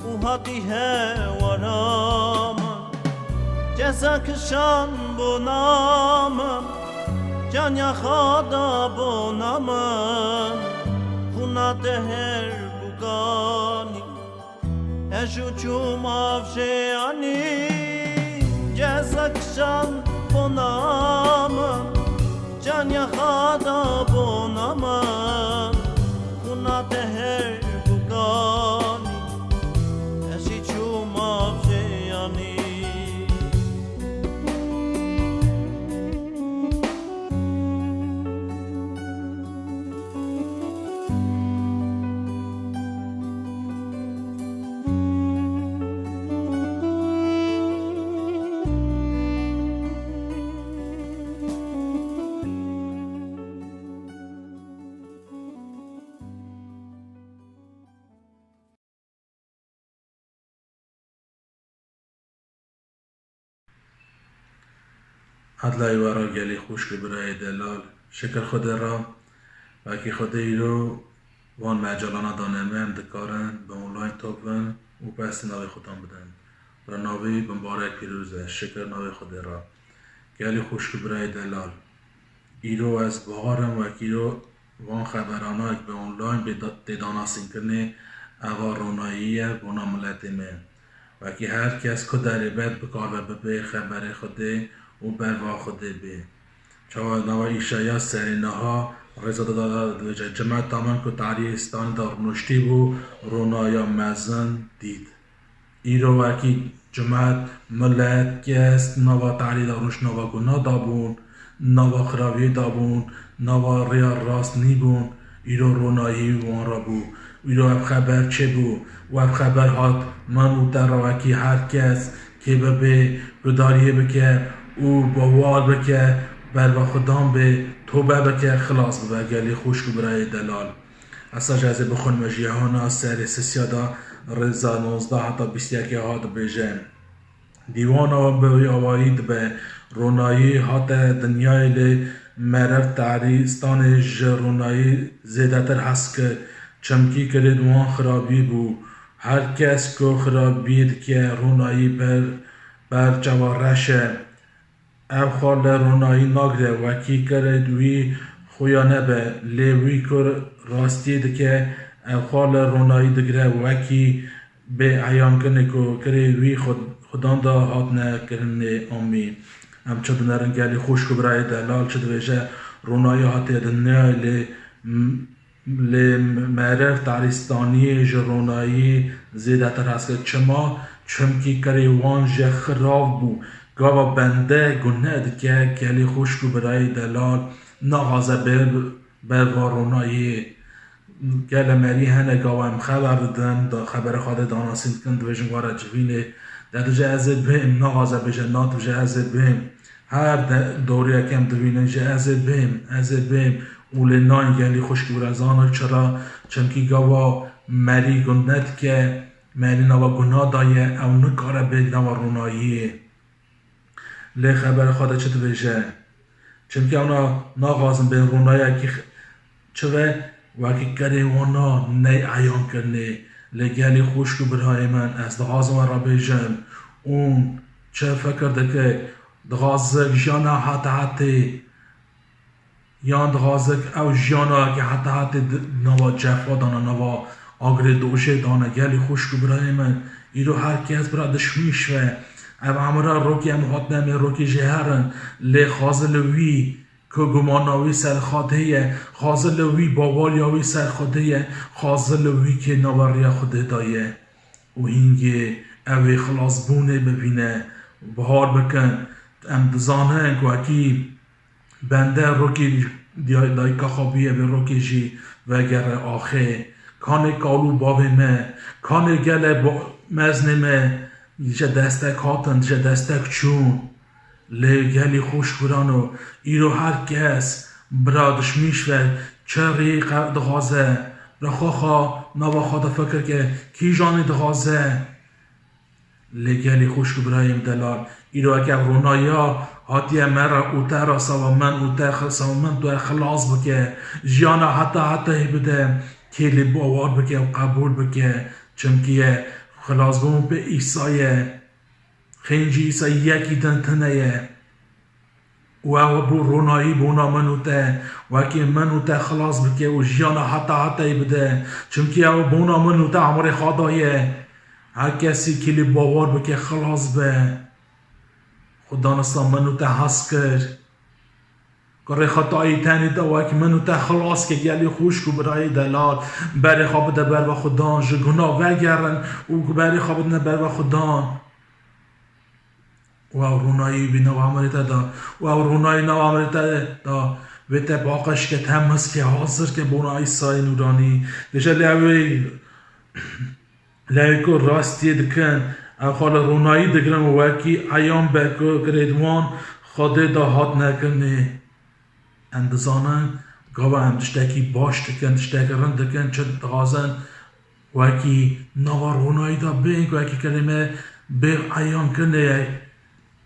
او هاتی هوارم جزا کشان بونام جانیا خدا بونام خونات هر بگانی اشو چوم افشانی جزا کشان بونام جانیا خدا بونام خونات هر بگانی اشی چوم افشانی عدلای ورا گلی خوش که برای دلال شکر خود را و که خود رو وان مجالانا دانمه دکارن به اونلاین توپن و پس ناوی خودم بدن و ناوی بمبارک پیروزه شکر ناوی خود را گلی خوش که برای دلال ایرو از بهارم و ایرو وان خبرانه به اونلاین به داناسین کنه اوا روناییه بنا ملت من و که هر کس که در بد بکار و به خبر خوده و بروا خوده به چوا نوا ایشایا سرینه ها رضا دادا جماعت تمام که تاریستان دار نشتی بو رونایا مزن دید ایرو وکی جماعت ملت کس نوا تاری دارش نوا گناه دابون نوا خرابی دابون نوا ریا راست نیبون ایرو رونایی وان را بو ایرو اب خبر چه بو و اب خبر هات من او در وکی هر کس که به بداریه بکه او بوال بکه بر خدام به توبه بکه خلاص ببر گلی خوش که برای دلال اصلا جازه بخون مجیهانا سر سسیادا رضا 19 حتی 21 هات بیجن دیوانا به آوایید به رونایی هات دنیای لی مرف تعریستان رونایی زیده تر هست که چمکی کرد وان خرابی بو هر کس که خرابید که رونایی بر جوارشه او خال رونایی نگره وکی کرد وی خویانه به لیوی کر راستی که او خال رونایی دگره وکی به عیان کنه که کره وی خودان دا هات نکرنه آمین هم چه بنرن گلی خوش که برای دلال چه دویشه رونایی هاتی دنیا لی معرف تعریستانی رونایی زیده تر هست که چما چمکی کری وان جه خراب بو گاوا بنده گناه دکه گلی خوش که برای دلال نغازه بر رونایی گل مری هنه گاوا هم خبر دادن خبر خواهد داناسین کن دویشن وارد جوینه در جهازت بهم نغازه بشه نات جهازت بهم هر دوری کم دوینه جهازت بهم اولی ناین گلی خوش که برازانه چرا چمکی گاوا مری گناه که مری نوا گناه دایه او نکاره به نوا رونایی لی خبر خواهد چه دویشه چمکی اونا ناغازم به رونایی که چوه وکی کره وانا نی عیان کرنه لگلی خوش که برای من از دغازم را بیجم اون چه فکر دکه دغازک جانا حتی یان دغازک او جانا که حتی نوا جفا دانا نوا آگره دوشه دانا گلی خوش که برای من ایرو هر کس برا دشمیش و او عمره روکی هم حد نمی روکی جهرن لی خازلوی که گماناوی سر خوده خازلوی باوالیاوی سر خوده خازلوی که نواری خوده دایه و هینگه اوی خلاص بونه ببینه بهار بکن ام دزانه که اکی بنده روکی دایکا خوابیه به روکی جی وگر آخه کانه کالو باوی مه کانه گله مزنه مه جه دستک هاتن جه دستک چون لگلی خوش برانو ایرو هر کس برادش میشوه چری دغازه رخوخا نوا خدا فکر که کی جانی دغازه لگلی خوش برایم دلال ایرو اگر رونایا هاتی مرا اوته را سوا من اوته سوا من تو خلاص بکه جیانا حتی بده کلی باور بکه و قبول بکه چمکیه خلاص بمون به ایسایه خینجی ایسا یکی دنتنه و بو رونایی بونا منوته وکی منوته خلاص بکه و جیانا حتی بده چمکی او بونا منوته عمر خدایه هر کسی کلی باور بکه خلاص به خدا نستا منوته حس کرد کاری خطایی تنی دا وکی منوته خلاص که گلی خوش کو برای دلال بری خواب ده بر و خدا جگونا وگرن و بری خواب ده بر و خدا و رونایی بی نو عمریت دا و رونایی نو عمریت دا و تباقش که تمس که حاضر که بونایی سای نورانی دیشه لیوی که راستی دکن او خال رونایی دکن و وکی ایام بکو گریدوان خوده دا هات نکنه اندزانن گاوه هم دشتکی باش دکن دشتکی رند دکن چه دغازن وکی نو رونایی دا بینک وکی کلمه به ایام کنه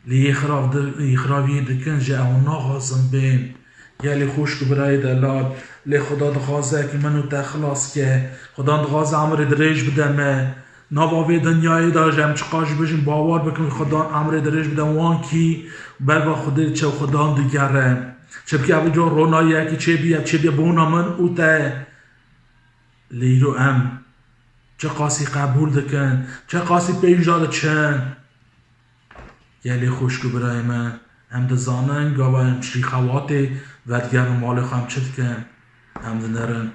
لی اخراوی دکن جه او ناغازم بین گلی خوش که برای دلال لی خدا دخوازه که منو تخلاص که خدا دخوازه امر دریج بدمه نواوی دنیای دا جم چقاش بشین باور بکن خدا امر دریج بدم وان کی برگا خدا چه خدا دیگره چه بکی ابو جو رونایه که چه بیا بونا من اوته لیرو چه قاسی قبول دکن چه قاسی پیجاد چن یلی خوشگو برای من هم دزانن گاوه چی خواته ودگر مال خواهم چه دکن هم دنرن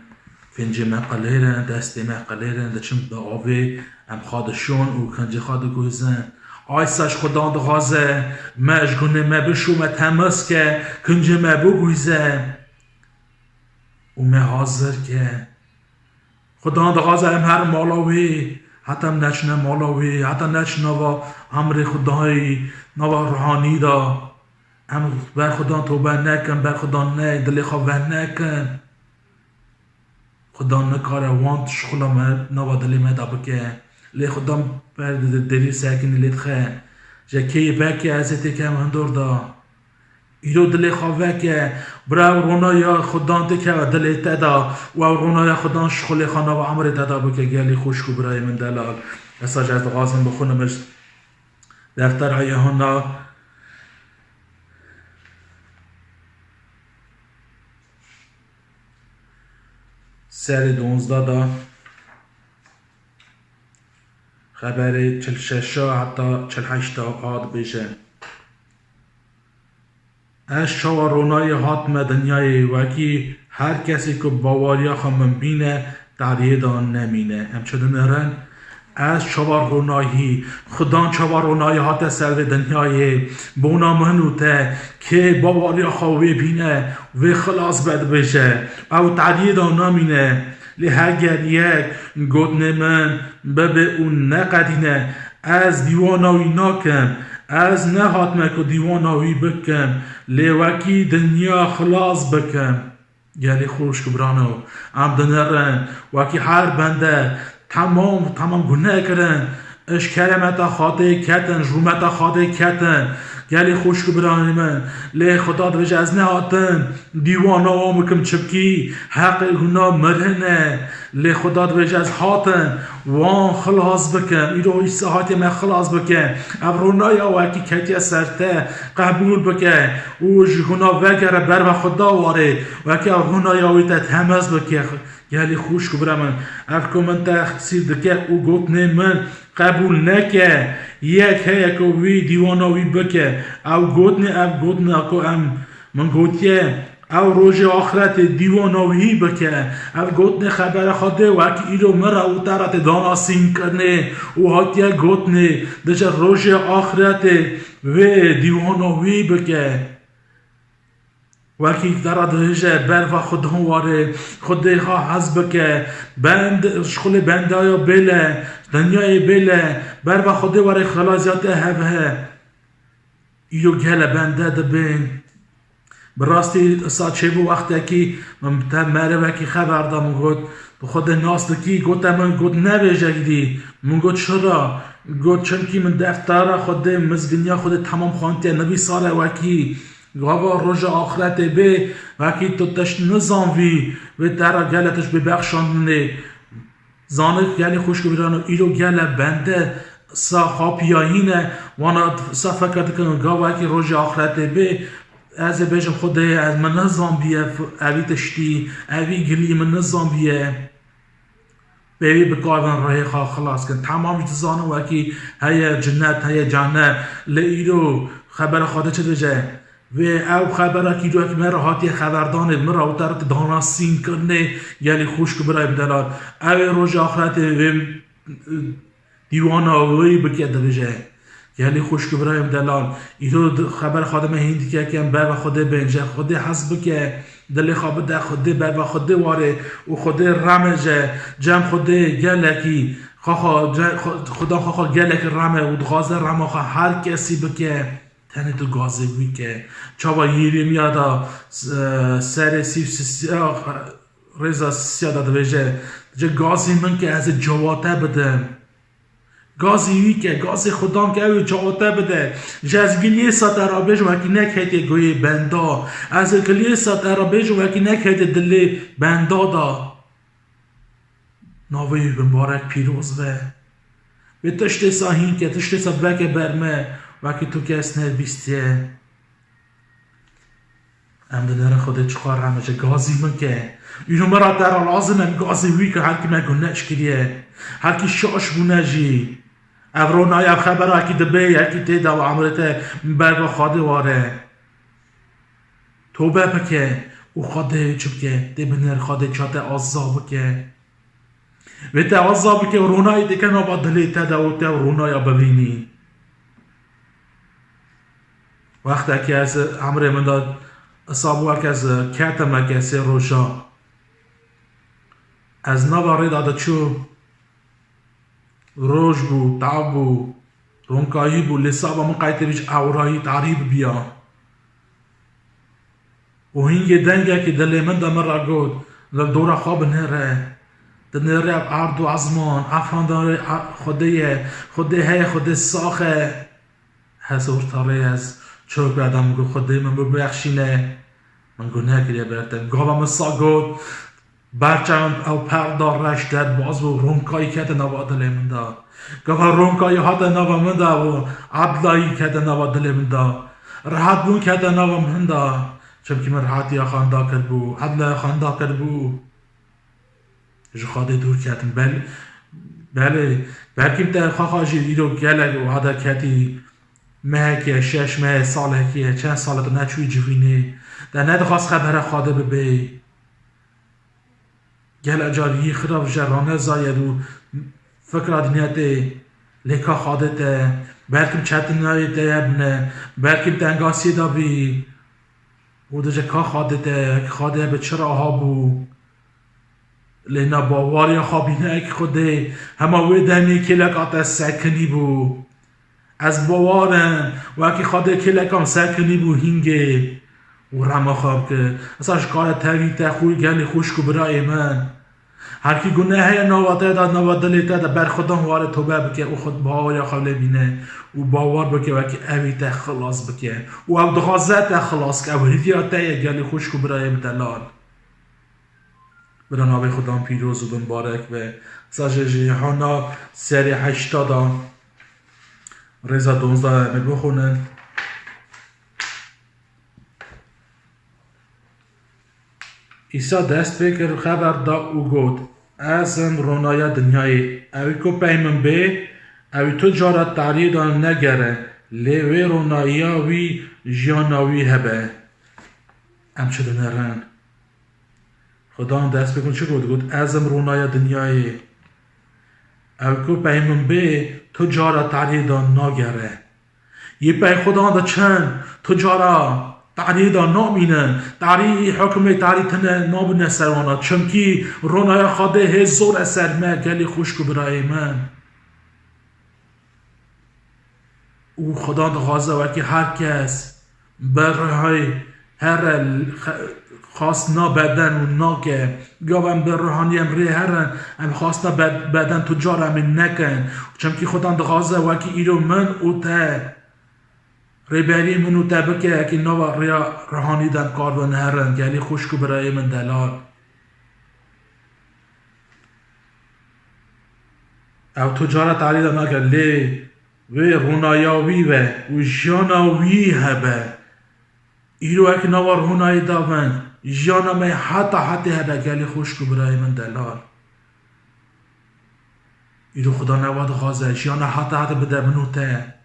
فنجه مقلیرن دسته مقلیرن دچم به آوه هم خادشون و کنجه خاد گوزن آیساش خدا دخوازه مشگونه مبشو متمس که کنجه مبو گوزه و حاضر که خدا دخوازه هم هر مالاوی حتی هم نچنه مالاوی حتی نچنه و امر خدایی نوا روحانی دا هم بر خدا توبه نکن بر خدا نه دلی خواه نکن خدا نکاره وانت شخلا نوا دلی مدا بکه لی خدا بر دلی ساکنی لید خه جا کی بکی ازتی که هندور دا ایرو دلی خواه که برای رونای خدا تکه و دلی تدا و رونای خدا شخلی خانه و عمر تدا بکه گلی خوشکو برای من دلال اساج از غازم بخونمش دفتر ایهانا سر 12 دا خبر 46 حتی 48 آد بشه از شوا رونای حاتم دنیای وکی هر کسی که باوریا خمم بینه تعریه دان نمینه همچنین نرن از شوا رونایی خدا شوا رونای حات سر دنیای بونا منوته که باوریا خواهی بینه و خلاص بد بشه او تعریه دان نمینه لی هگر یک گودن من ببه اون نقدینه از دیواناوی ناکم از نه حاتمه که دیواناوی بکم لی وکی دنیا خلاص بکم گلی خوش کبرانو ام دنرن وکی هر بنده تمام گناه کرن اش کرمتا خاطه کتن جرومتا خاطه کتن گلی خوش کبرانی من لی خدا دوش از نهاتن دیوانا آمکم چبکی حق گناه مرهنه لی خدا دوش از هاتن وان خلاص بکن ایرو ایسا هاتی من خلاص بکن ابرونای آوکی کتی سرته قبول بکن اوش گناه وگره بر و خدا واره وکی ابرونای آویتا تمز بکن گلی خوش کبرامن افکو من تخصیل دکه او گوتنه من قبول نکه یک هیک وی دیواناوی بکه او گوتنه اکو ام من گوتیه او روز آخرت دیواناوی بکه او گوتنه خبر خوده و اکی ایرو مرا او تارت دانا سین کرنه او هاتیه گوتنه دچه روز آخرت و دیواناوی بکه وکی دارد هجه بر و خود هم واره خود ها حزب که بند شخول بنده ها بله دنیای بله بر و خود واره خلاصیات هفه ایو گله بنده دبین براستی ساعت چه بو وقتی که من مره وکی خبر دام گود بخود ناس دکی گود من گود نویجه گدی من گود چرا گود چنکی من دفتر خود مزگنیا خود تمام خوانتی نبی ساله وکی گاوا روز آخرت به وکی تو تش نزانوی و در گلتش ببخشانده زانه گلی خوش کبیرانو ایرو گل بنده سا خاپیاهینه وانا سا فکرت کنو گاوا وکی روز آخرت به از بیشم خوده از من نظام بیه اوی تشتی اوی گلی من نظام بیه بیوی بکارن رای خواه خلاص کن تمام جزانه وکی هیا جنت هیا جانه لیرو خبر خواده چه دجه و او خبره که دو که مرا هاتی خبردانه مرا او ترت دانا سین کرنه یعنی خوش که برای بدلال او روز آخرت و دیواناوی بکیده بجه یعنی خوش که برای بدلال ایدو خبر خادم هندی که بر و خوده بینجه خوده حسب که دلی خواب ده خوده بر و خوده واره و خوده رمجه جمع خوده گلکی خدا خواه گلک رمه و دغازه رمه خواه هر کسی بکه تنه تو گازه بوی که چاوا ییری میادا سر سیاه رزا سیاه داده بشه جه گازی من که از جواته بدم گازی وی که گاز خدام که اوی چاوته بده از گلیسا ترابیج وکی نکهتی گوی بندا از گلیسا ترابیج وکی نکهتی دلی بندا دا ناوی بمبارک پیروز به تشت ساهین که تشت سبک برمه وکی تو که اسنه بیستیه ام در خود چخار همه گازی من که اینو مرا در لازمم گازی وی که هر کی من گنش کریه هر کی شاش بونجی افرونای اف خبر اکی دبی اکی تیدا و عمرت برگا خاده واره توبه بکه او خاده چبکه دی بنر خاده چاته آزا بکه و تا آزا بکه و رونای دیکن آبا دلی تدا و تا رونای ببینی وقت که از عمر من داد اصابو اک از کتم اک از روشا از نواری داده چو روش بو تعب بو رونکایی بو لسابا من قایت بیش اورایی تعریب بیا و هینگی دنگه که دلی من دا مرا گود دل دورا خواب نره دل نره اب عرض و عزمان افران داره خوده های خوده ساخه هزور تاره از چوک بعدم گو خوده من ببخشینه من گناه کریه برتم گاوا مسا گود برچم او پردار رش در باز و رونکایی که نوا دل من دا گاوا رونکایی ها دا نوا من دا و عبدایی که نوا دل من دا راحت بون که نوا من دا چمکی من راحتی خاندا کرد بو عدل خاندا کرد بو جو خواده دور کردم بله برکیم تا خواهی ایرو گلگ و عدا کتی مهکیه 6 ماه ساله کیه چند ساله تو نچوی جوینه در ندخواست خبر خواده ببی گل اجاری خراب جرانه زاید و فکر دنیاته لکا خواده ته برکیم چطنایی ته ابنه برکیم تنگاسی دا بی و دجا که خواده به چرا ها بو لینا باواری خوابینه اک خوده همه وی دمی که لکات سکنی بو از باوارن و اکی خواده که لکام سکنی بو هینگه و رما خواب که اصلا شکار تاوی تا خوی گلی خوشکو برای من هر کی گناه نواته داد نوادلی تا بر خودم وارد توبه بکه او خود باور خواب بینه و باور بکه و که اوی تا خلاص بکه و او دخوازه تا خلاص که او هدیات تا گلی خوشکو برای مدلال برای ناوی خودم پیروز و بمبارک و ساجه هانا سری 80 رضا 12 می بخونن عیسی دست بکر خبر دا او گود ازم رونای دنیای اوی کو پیمن به اوی تو جارت تعریدان نگره لیوی رونایی وی جاناوی هبه امچه نرن خدا دست بکن چه گود ازم رونای دنیای اوی کو پیمن به تو جارت تعریدان نگره یه پی خدا دا چند تو جارت تعریدا نامینن تعری حکم تعری تنه نابنه سروانا چمکی رونای خاده هزور اثر ما گلی خوشکو برای من او خدا دخوازه و که هر کس برهای هر خواستنا بدن و ناکه گاوم بر روحانی امری هرن ام خواستنا بدن تجار امین نکن چمکی خدا دخوازه و که ایرو من او ته ریبری منو تبکه اکی نوا ریا روحانی دن کار و نهرن گلی خوشکو برای من دلال او تجارت علی دن اگر لی وی رونایاوی و جاناوی هبه ایرو اکی نوا رونای داون جانا می حتی هبه گلی خوشکو برای من دلال ایرو خدا نواد غازه جانا حتی بده منو ته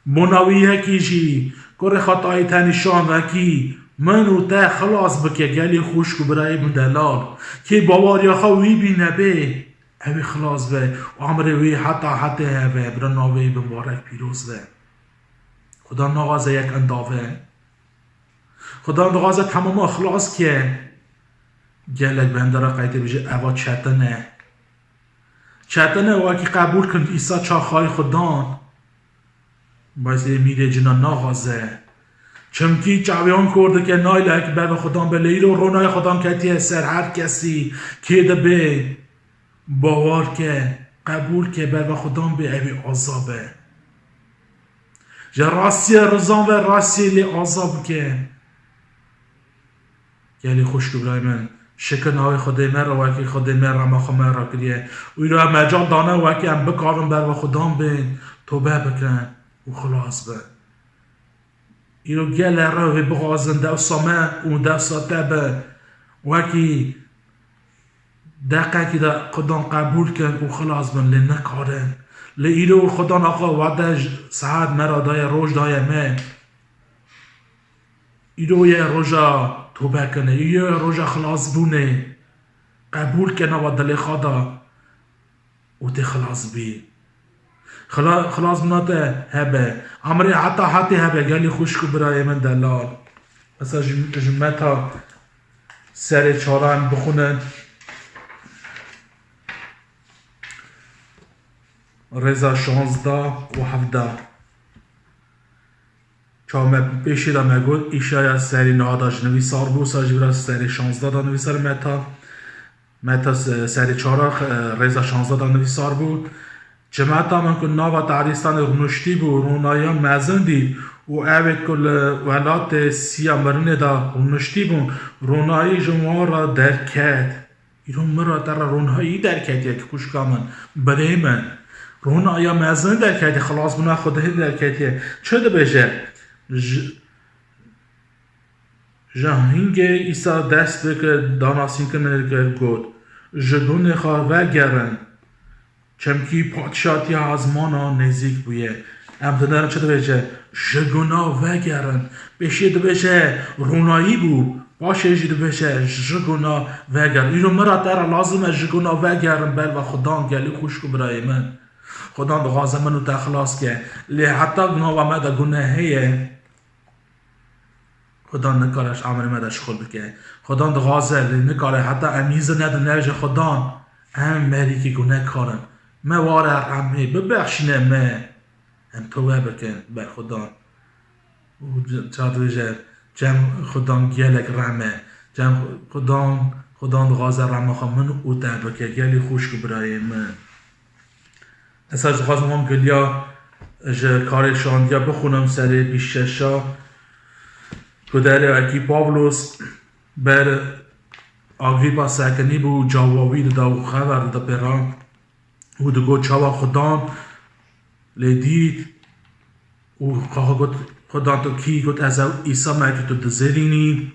مناوی هکی جی کره خطای تنشان وکی منو تا خلاص بکه گلی خوشکو برای من دلال که باواری خوی بینه به اوی خلاص به و عمره وی حتی هوه برا ناوی بمبارک پیروز به خدا نغازه یک انداوه خدا نغازه تمام اخلاص که گلک بندره قیده بجه اوا چتنه وکی قبول کن ایسا چاخای خدان بایسته میره جنا ناغازه چمکی چاویان کرده که نایل اکبر به خودم بله رو رونای خودم کتیه سر هر کسی که ده به باور که قبول که بر و خدام به اوی عذابه جا راستی رزان و راستی لی عذاب که گلی خوش برای من شکر نهای خدای من را وکی خدای من را مخو من را کریه و ایرو هم مجال دانه وکی هم بکارم بر و خدام بین توبه بکن و خلاص بین ایرو گل را و بغازن دو سامه و دو ساته به وکی دقیقی دا خدام قبول کن و خلاص بین لی نکارن لی ایرو خدام آقا وعده ساعت مرا دای روش دای من ایرو یه روژا توبه کنه ایرو یه روژا خلاص بونه قبول کنه و دل خدا و تی خلاص بی خلاص بناته هبه امری حتی هبه گلی خوشکو برای من دلال مثلا جمعتا سر چاران بخونن رضا 16 و 17 چامه پیشی دا مگود ایشای سری نهاداش نویسار بود ساجی برای سری 16 دا نویسار متا سری 4 رضا 16 دا نویسار بود جمعتا من کن ناوا تعریستان رونشتی بود رونایا مزن دید و اوید کل ولات سیامرنه دا رونشتی بود رونایی جمعه را درکت ایرون مرا در رونایی درکت یک کشکا من بله من رونایا مزن درکتی خلاص بنا خودهی درکتی چه ده بشه جهنگ ایسا دست بکر داناسین کنر گود جدون خواه گرن چمکی پادشاتی آزمانا نزیک بویه امتدارم چه ده بشه جگونا وگرن بشه ده بشه رونایی بو باشه جی ده بشه جگونا وگرن اینو مرا در لازمه جگونا وگرن بل و خدان گلی خوشکو برای من خدان ده غازه منو تخلاص که لی حتی گناه و مده گناهیه خدا نکارش عمل مده شخول بکه خدا ده غازه لی نکاره حتی امیزه نده نرجه خدا هم مری که گناه کارن مواره رحمه ببخشینه هم توبه بکن بر خدا چاد ویجه جم خدا گلک رحمه جم خدا ده غازه رحمه خواه منو اوته بکه گلی خوشک برای من اصلا خواستم هم گلیا کار شاندیا بخونم سر 26 که در اکی پاولوس بر آگریپا سکنی بو جاواوی دا خبر دا پیران و دگو چاوا خدان لیدید و خدان تو کی گوت از ایسا مکی تو دزرینی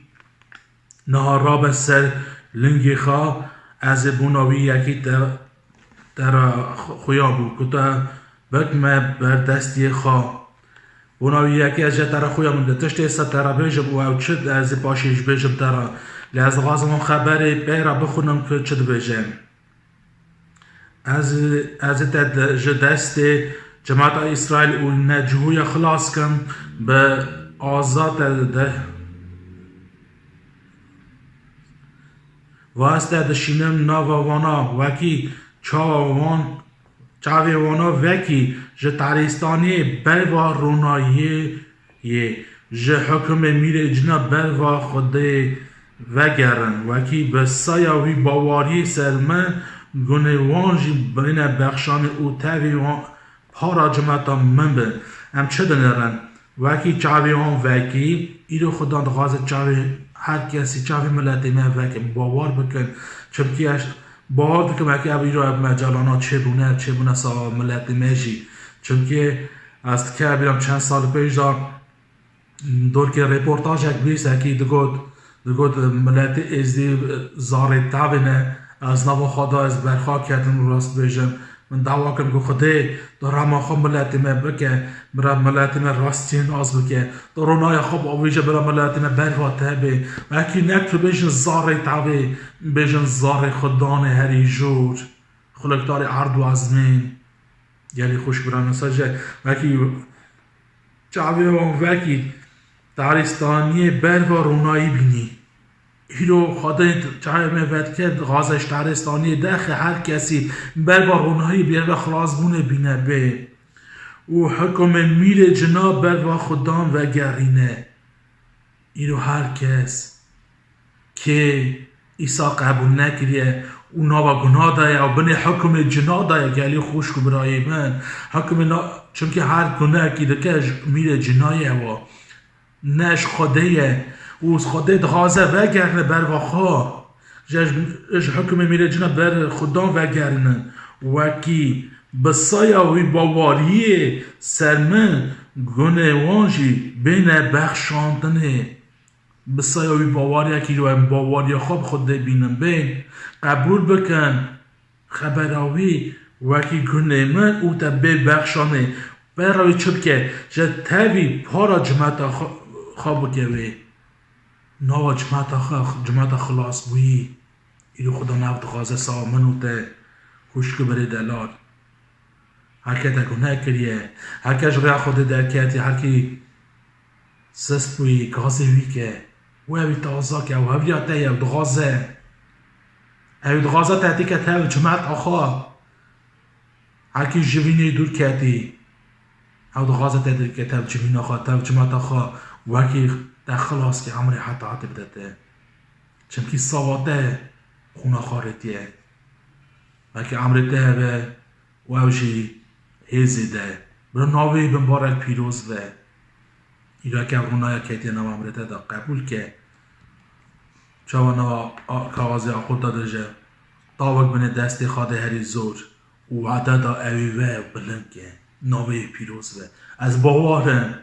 نهارا به سر لنگی خواه از بوناوی یکی در خویا بود که تا بکمه بر دستی خواه بوناوی یکی از جه در خویا مونده تشت ایسا ترا بیجب و چه از پاشیش بیجب ترا لیاز غازم خبری بیرا بخونم که چه بیجم از جه دست جماعت اسرائیل و نجهوی خلاص کن به آزاد ده واسطه دشینم ناوانا وکی چاوی وانا وکی جه تاریستانی بلوا رونایی جه حکم میر جنا بلوا خوده وگرن وکی بسایاوی باواری سرمن گونه وانجی بین بخشان او تاوی وان پارا جمعتا من به هم چه دنرن وکی چاوی وان وکی ایرو خدا دخواست چاوی هر کسی چاوی ملتی من وکی باور بکن چمکی باور بکن که ابی رو مجالانا چه بونه سا ملت میجی چون که از که بیرم چند سال پیش دور که رپورتاج یک بیست که دگود ملت ازدی زاره تاوینه از نوا خدا از برخواه کردن راست بیجم من دعوا کنم که خدای دارم آخوا ملت من بکه برای ملت من راستین آز بکه دارونای خوب آویجه برای ملت من برخواه تابه و اکی نکتر بیجن زاره تاوی بیجن زاره خدان هری جور خلقدار عرض و عزمین یعنی خوش برای مساجه و اکی چاوی وکی دارستانی برخواه رونایی بینی ایرو خدای چای می‌وید که غازش دارستانی داخل هر کسی برگا رونایی بیار خلاص بونه بینه به و حکم میر جناب برگا خدام و گرینه ایرو هر کس که عیسی قبول نکریه و ناوا گناه دای او بنی حکم جنا دای گلی خوش کو برای من حکم چونکه هر گناه کی دکه میره جنایه و نش خدایه و خدای دغازه وگرنه بر واخا اش حکم میره جنا بر خدا وگرنه وکی بسایا وی باواریه سرمن گناهانجی بین بخشاندنه بسایا وی باواری که رو باواری خوب خود بینم بین قبول بکن خبراوی وکی گناه من او تا بخشانه برای چوب که جه تاوی پارا جمعتا خواب گوی نوا جمعتا خلاص بوی ایرو خدا نفت غازه سامنو تا خوشکو بری دلال هرکه تا گناه کریه هرکه جریا خود درکتی هرکی سست بوی گازه وی که و اوی تازا که و اوی آتای او دغازه تحتی که تاوی جمعت آخوا هرکی جوینی دور کتی او دغازه تحتی که تاوی جوین آخوا تاوی جمعت آخوا وکی در خلاص که عمر حتی حتی بدته چمکی صواته خونه خارتیه وکی عمرته به و اوشی هیزی ده برای ناوی بمبارک پیروز به ایرا که رونای کتی نو عمرته ده قبول که چاوا نو کاغازی آخود داده جه تاوک بینه دستی خواده هری زور و عدد اویوه بلند که ناوی پیروز به از باورن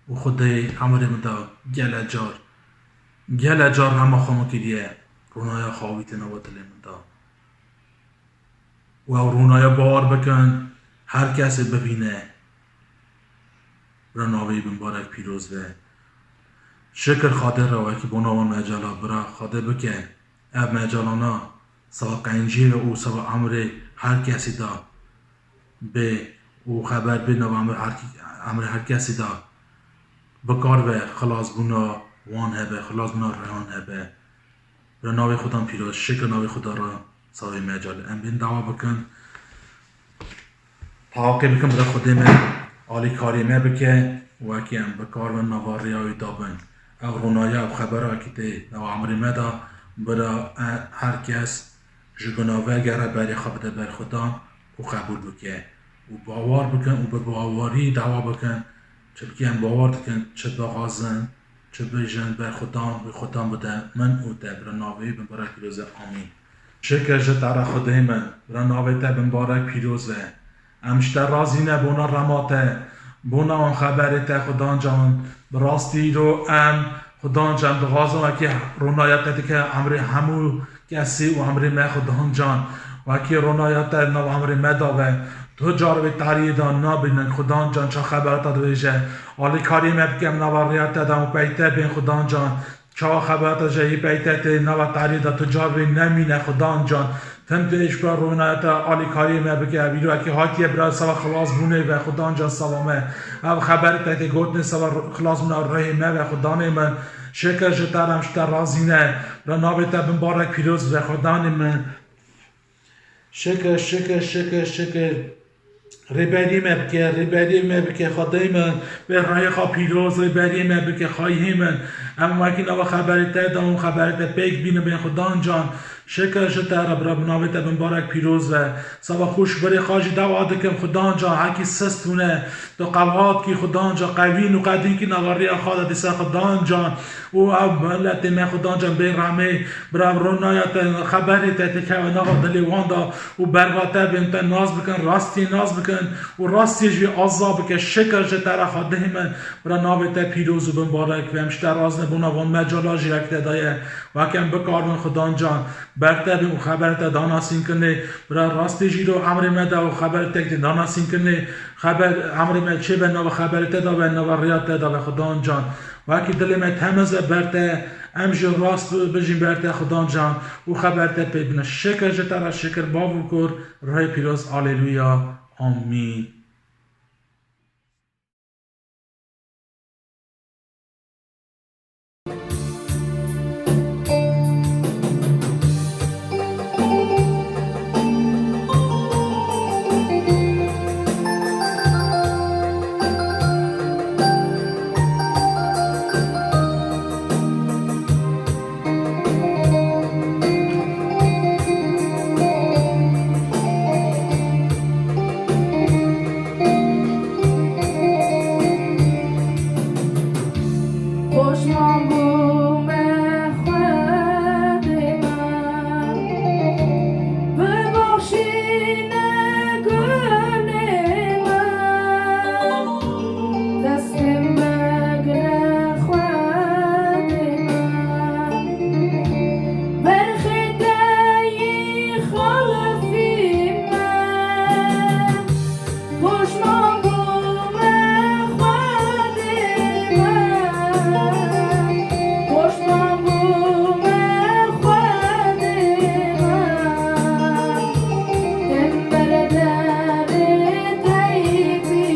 و خدای عمر مدا گل جار همه خانو کریه رونای خواهیت نوات مدا و رونای باور بکن هر کسی ببینه برا ناوی بمبارک پیروز به شکر خاطر را وکی بناوان مجالا برا خاطر بکن اب مجالانا سوا قنجیر او سوا عمر هر کسی دا به او خبر بینو عمر هر کسی دا بکار به خلاص بونا وان هبه خلاص بونا رهان هبه برا ناوی خودم پیروز شکر ناوی خدا را سوای مجال ام بین دعوا بکن تحاقی بکن برا خودی من آلی کاری من بکن وکی ام بکار و نواری های دابن او رونایی او خبر که تی نو عمری مدا برا هر کس جگناوه گره بری خبده بر خدا و قبول بکن و باور بکن و به باوری دعوا بکن چه بکی هم باور بکن چه بغازن چه بیجن بر خدا بده من او ده برا ناوی بمبارک پیروزه آمین شکر جتر خدای من برا ناوی ده بمبارک پیروزه امشتر رازی نبونا رماته بونا آن خبری ته خدا جان براستی رو خدا جان بغازم که رونایت که عمر همو کسی و عمر ما خدا جان و که رونایت نو عمر ما داوه تو جارو تاریدان نبینن خدا جان چه خبرات دویجه آلی کاری ما بکم نواریت دادم و بیته بین خدا جان چه خبرات جایی بیته نو تاریدا تو جارو نمینه خدا جان تم دیش برا رونایت آلی کاری ما بکم ویلو که هاتی برا سوا خلاص بونه و خدا جان سلامه او خبرت ته گوتنه سوا خلاص بونه رحمه و خدا من شکر جترم شتر رازینه را نابت مبارک پیروز و خدا من شکر ریبری مبکه خدای من به رای خواه پیروز ریبری مبکه خواهی من اما وکی نوا خبریت دام خبریت پیک بینه بین خدا جان شکر جتر برا بناویت مبارک پیروز و سوا خوش بری خواهی دوا دکم خدا جان حکی سستونه دو قوات کی خدا جان قوین و قدین کی نواری خواهد دیسا خدا جان او ملت من خدا جان بین رحمه برا رونایت خبریت تکه و نوا دلیواندا و برواته بینت ناز بکن راستی ناز بکن و راستی جوی عذاب که شکر جتر خواهده من برا ناویت پیروز و مبارک و همشتر راز نبونا وان مجالا جیرک تدایه و کم بکارون خدا جان برتر و خبرت داناسین کنه برا راستی جیرو عمر مدا و خبرت تک داناسین کنه خبر عمر مد چه به نو خبرت دا و نو ریات دا خدا جان و کی دل مت همز برته امج راست بجین برته خدا جان و خبرت ببین شکر جتر شکر بابو کر رای پیروز هاللویا آمین خوشمان بوم خود من ببخشی نگون من دست مگر خود من برخیده خلفی من خوشمان بوم خود من خوشمان بوم خود من دم بردر تیبی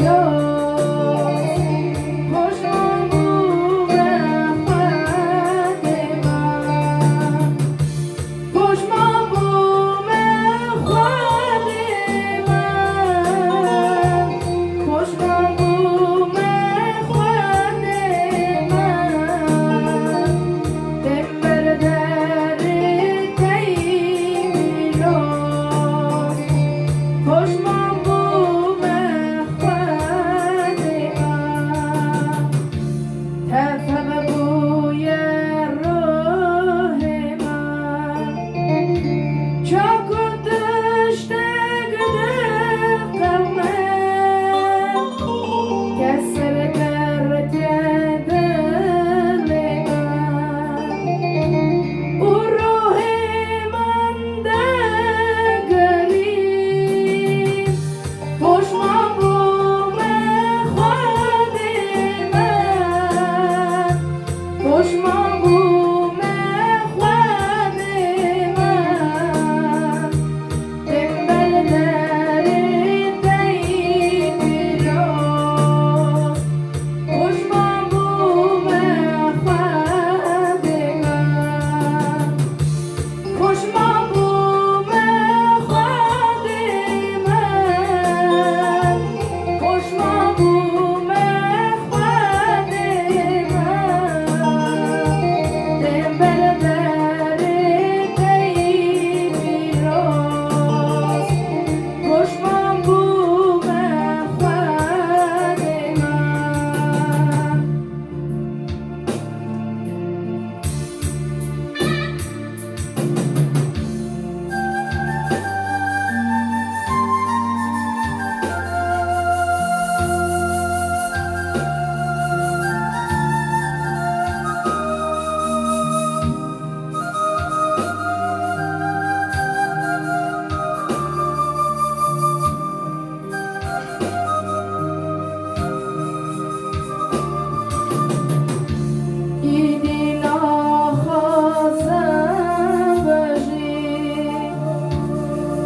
لوس خوشمان بوم خود من خوشمان بوم خود من خوشمان بوم خود من دم بردر تیبی لوس خوشمان بوم خود من تفهم بوی روح من چاکو دشته گده قومه کسر درد دل من او روح من دگری خوشمان بوم خود من خوشمان بوم خود من دم بردر تیبی لوس خوشمان بوم خود من خوشمان بوم خود من خوشمان بوم خود من دم بردر تیبی لوس خوشمان بوم خود من ایدی نخواستم باشی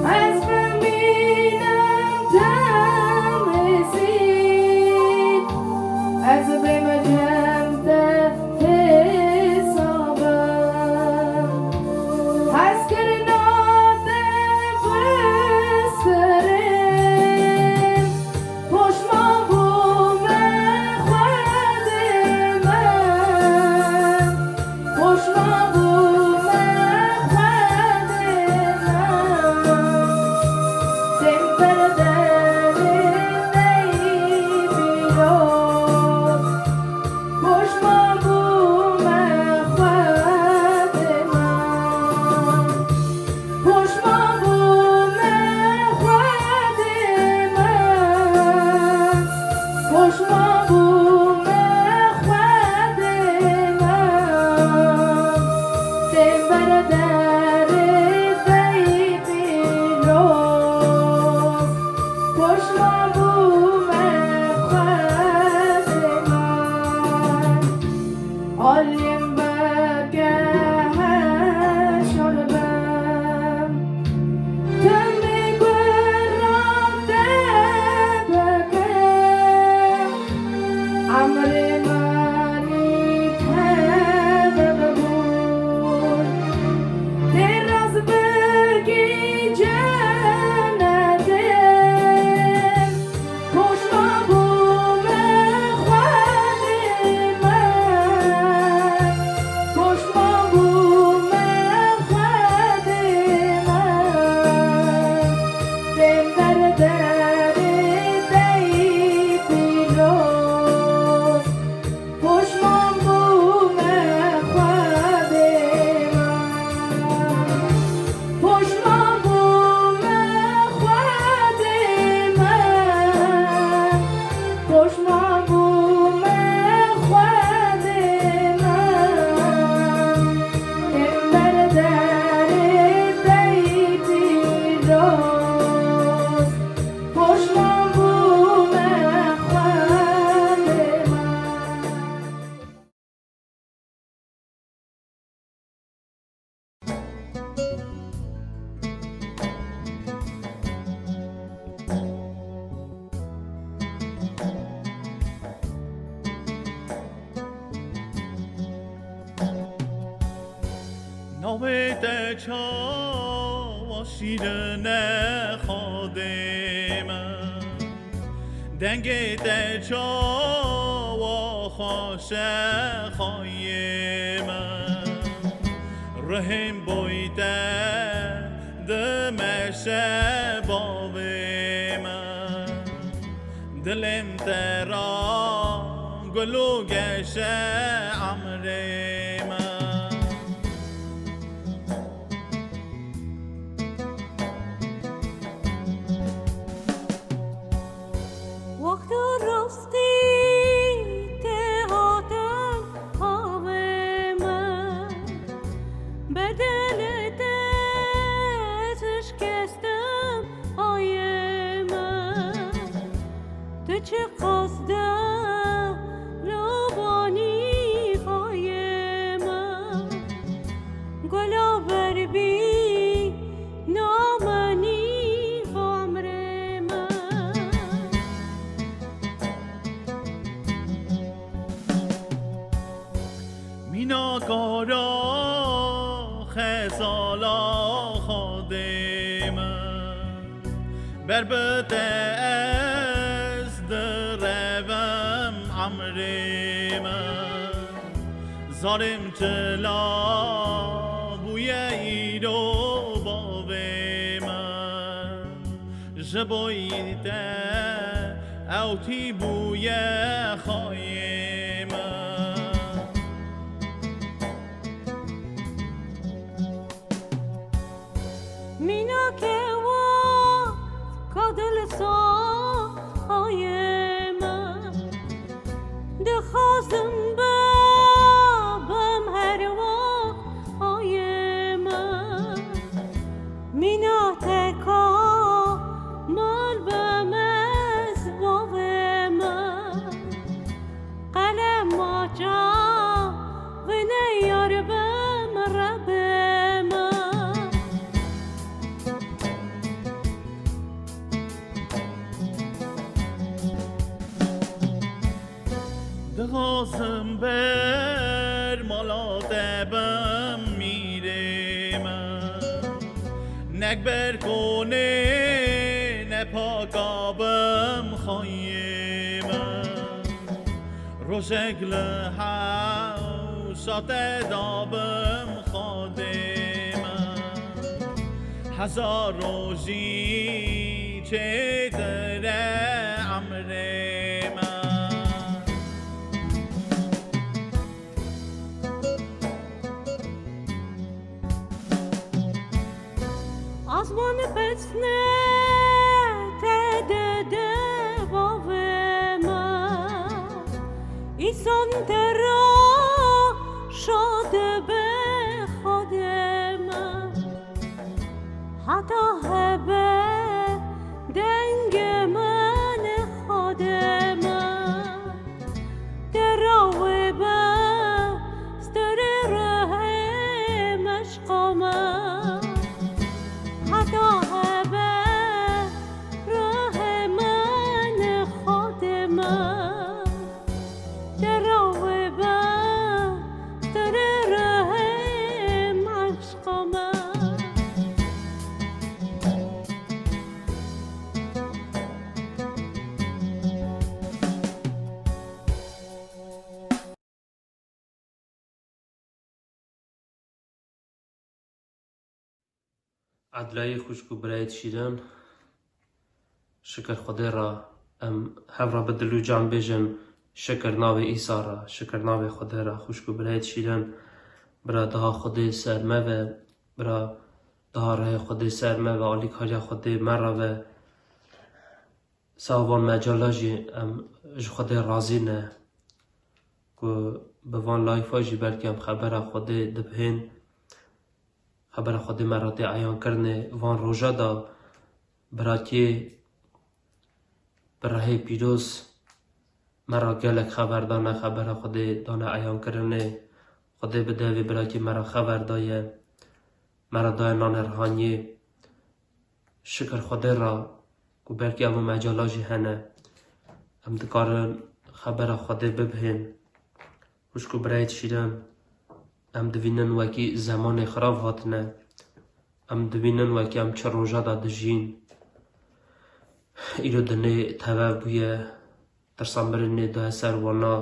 از ببینم تمسید از بمجم حسابم از کرنات بسرم خوشمان بوم خود من خوشمان بوم خود من دم بردر تیبی لوس خوشمان بوم خود من خوشمان بوم خود من خوشمان بوم خود من دم بردر تیبی لوس خوشمان بوم خود من علم بگه شربم تمی گراده بگم امر منی تبه بود دراز بگی جنتم خوشمان بوم خود من خوشمان بوم خود من دم بردر تیبی لوس آویت چا و شیرن خادم دنگت چا و خوش خایم رحم بویده دمش باویم دلم ترا گلوگش عمریم وقت راستی تهاتم آوه من به دل دستش کستم آیه من تو چه قصدم روانی پای من گلا بر بی نامنی و عمر من مینا کارا خسالا خادم بربت از دروم عمرم زارم تلا بوی ایرو باوم جبویده اوتی بوی خایم مینا که وقت کادل سای من دخواستم بابم هر وقت آی من مینا تکا مال بم از باو من قلم ماجا و نیار بم رب من دخواستم بر مالا دبم میرم نک بر کنه نپاکابم خواهیم روشکل حوشات دابم خادم هزار روزی چه دره عمرم آسمان پسنه تدده باو من ایسان ترا شاده به خود من حتی هبه دنگ من خود من دراوه به ستر ره مشق من حتی هبه راه من خود من دراوه به ستر ره مشق من عدلای خوشک و برایت شیرن شکر خدا را ام هفرا بدلو جان بیجن شکر ناو ایسا را شکر ناو خدا را خوشک و برایت شیرن برا دها خدا سرمه و برا دها راه خدا سرمه و آلی کاریا خدا مرا و ساوان مجالاجی ام جو خدا راضی نه که بوان لایفاجی بلکه ام خبر خدا دبهین خبر خود مرات عیان کرنه وان روژا دا براتی برای پیروز مرا گلک خبر دانه خبر خود دانه عیان کرنه خود بده و براتی مرا خبر دایه مرا دای نان رهانی شکر خود را که بلکه امو مجالاجی هنه ام دکارن خبر خود ببهن خوشکو برایت شیرم ام دوینن وکی زمان خراب هاتنه ام دوینن وکی ام چه روژا دا دجین ایرو دنه تبه بویه ترسان برنه ده سر وانا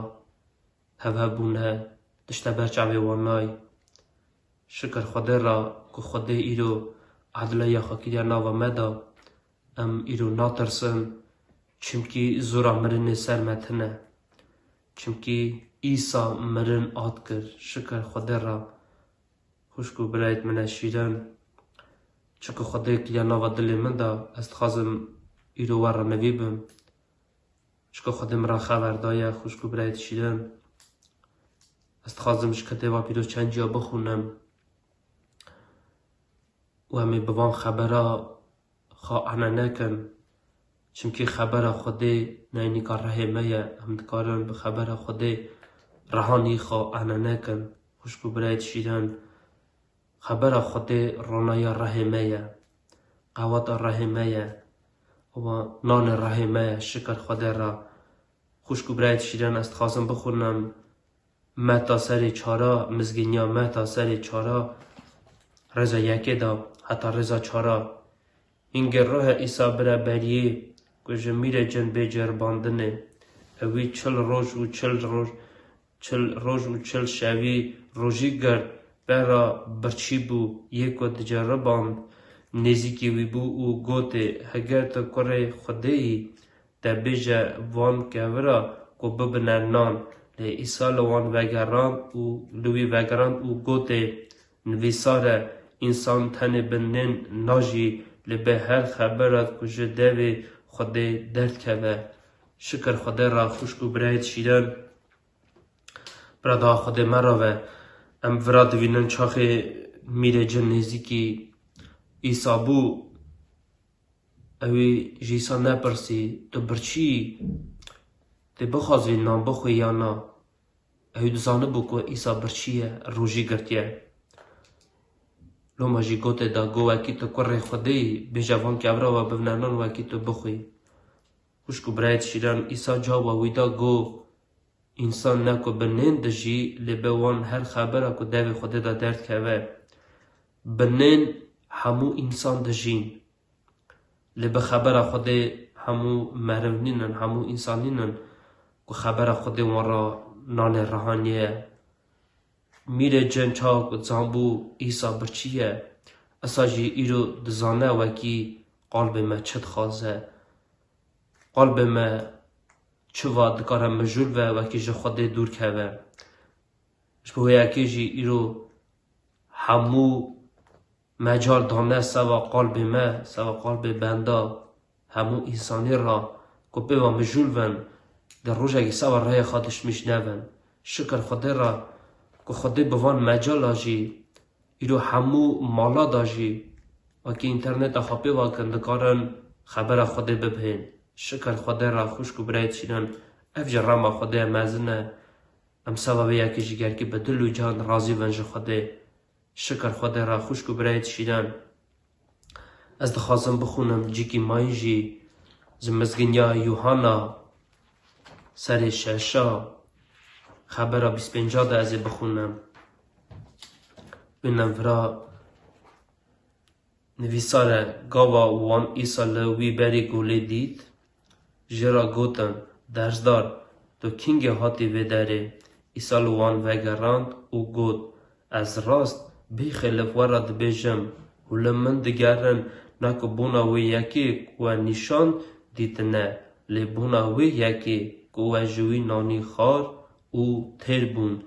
تبه بونه دشته برچعوی وانای شکر خوده را که خوده ایرو عدله یا خاکی ناو مدا ام ایرو ناترسن چمکی زورا مرن سر متنه چمکی ایسا مرن آد کر شکر خوده را خوشکو برایت منه شیرن چکو خوده کلیا ناو دل من دا استخازم ایرو ور نوی بم چکو خوده مرا خبر دایه خوشکو برایت شیرن استخازم شکته و پیرو چنجیا بخونم و همی بوان خبره خواهنه نکن چمکی خبره خوده نینی کار رحمه هم دکارن به خبره خوده رهانی خواهنه نکن خوشکو برایت شیرن خبره خوده رونای رحمه قوات رحمه و نان رحمه شکر خوده را خوشکو برایت شیرن است خواستم بخونم متا سر چارا مزگینیا متا سر چارا رضا یکی دا حتی رضا چارا اینگه راه ایسا برا بریه که جمیر جن بیجر باندنه اوی چل روز و چل شوی روژی گرد برا برچی بو یک و دجاره باند نزیکی وی بو او گوته هگر تا کره خوده ای دا بیجه وان که ورا که ببنن نان لی ایسا لوان وگران و لوی وگران او گوته نویساره انسان تن بنن ناجی لی به هر خبرات کجه دوی خوده درد که شکر خوده را خوشکو برایت شیرن برادا خوده مرا و ام ورا دوینن چاخه میره جن نزیکی ایسا بو اوی جیسا نپرسی تو برچی تی بخوازوی نام بخوی یا نا اوی دزانه بو که ایسا برچیه روژی گرتیه لو ماجی گوته دا گو وکی تو کره خوده بجوان که ابرا و ببنانان وکی تو بخوی خوشکو برایت شیران ایسا جاوا ویدا گو انسان نکو بنین دجی لبوان هر خبره که دوی خوده دا درد که بنین همو انسان دجین لبه خبره خوده همو مرونینن همو انسانینن که خبره خوده ورا نان رهانیه میره جن چا که زنبو ایسا برچیه اساجی ایرو دزانه وکی قلب ما چد خوازه قلب ما چوا دکاره مجول و وکی جه خوده دور که شبه یکی جی ایرو همو مجال دانه سوا قلب ما سوا قلب بندا همو انسانی را که بوا مجول ون در روز اگه سوا رای خودش میشنون شکر خوده را که خوده بوان مجال آجی ایرو همو مالا داجی وکی اینترنت خوابه واکن دکارن خبر خوده ببهن شکر خوده را خوشکو برایت شیرن افجر راما خوده مزنه ام سوا به یکی جگر که بدل و جان رازی ونج خوده شکر خوده را خوشکو برایت شیرن از دخواستم بخونم جیکی مایجی زمزگنیا یوهانا سر ششا خبر 25 ده از بخونم بینم ورا نویساره گاوا وان ایسا لوی بری گوله دید جرا گوتن درزدار تو کینگ هاتی ویداره ایسا لوان وگراند او گوت از راست بی خلف ورد بیجم ولمن دگرن نکو بوناوی یکی و نشان دیتنه لی بوناوی یکی و جوی نانی خار او تیر بون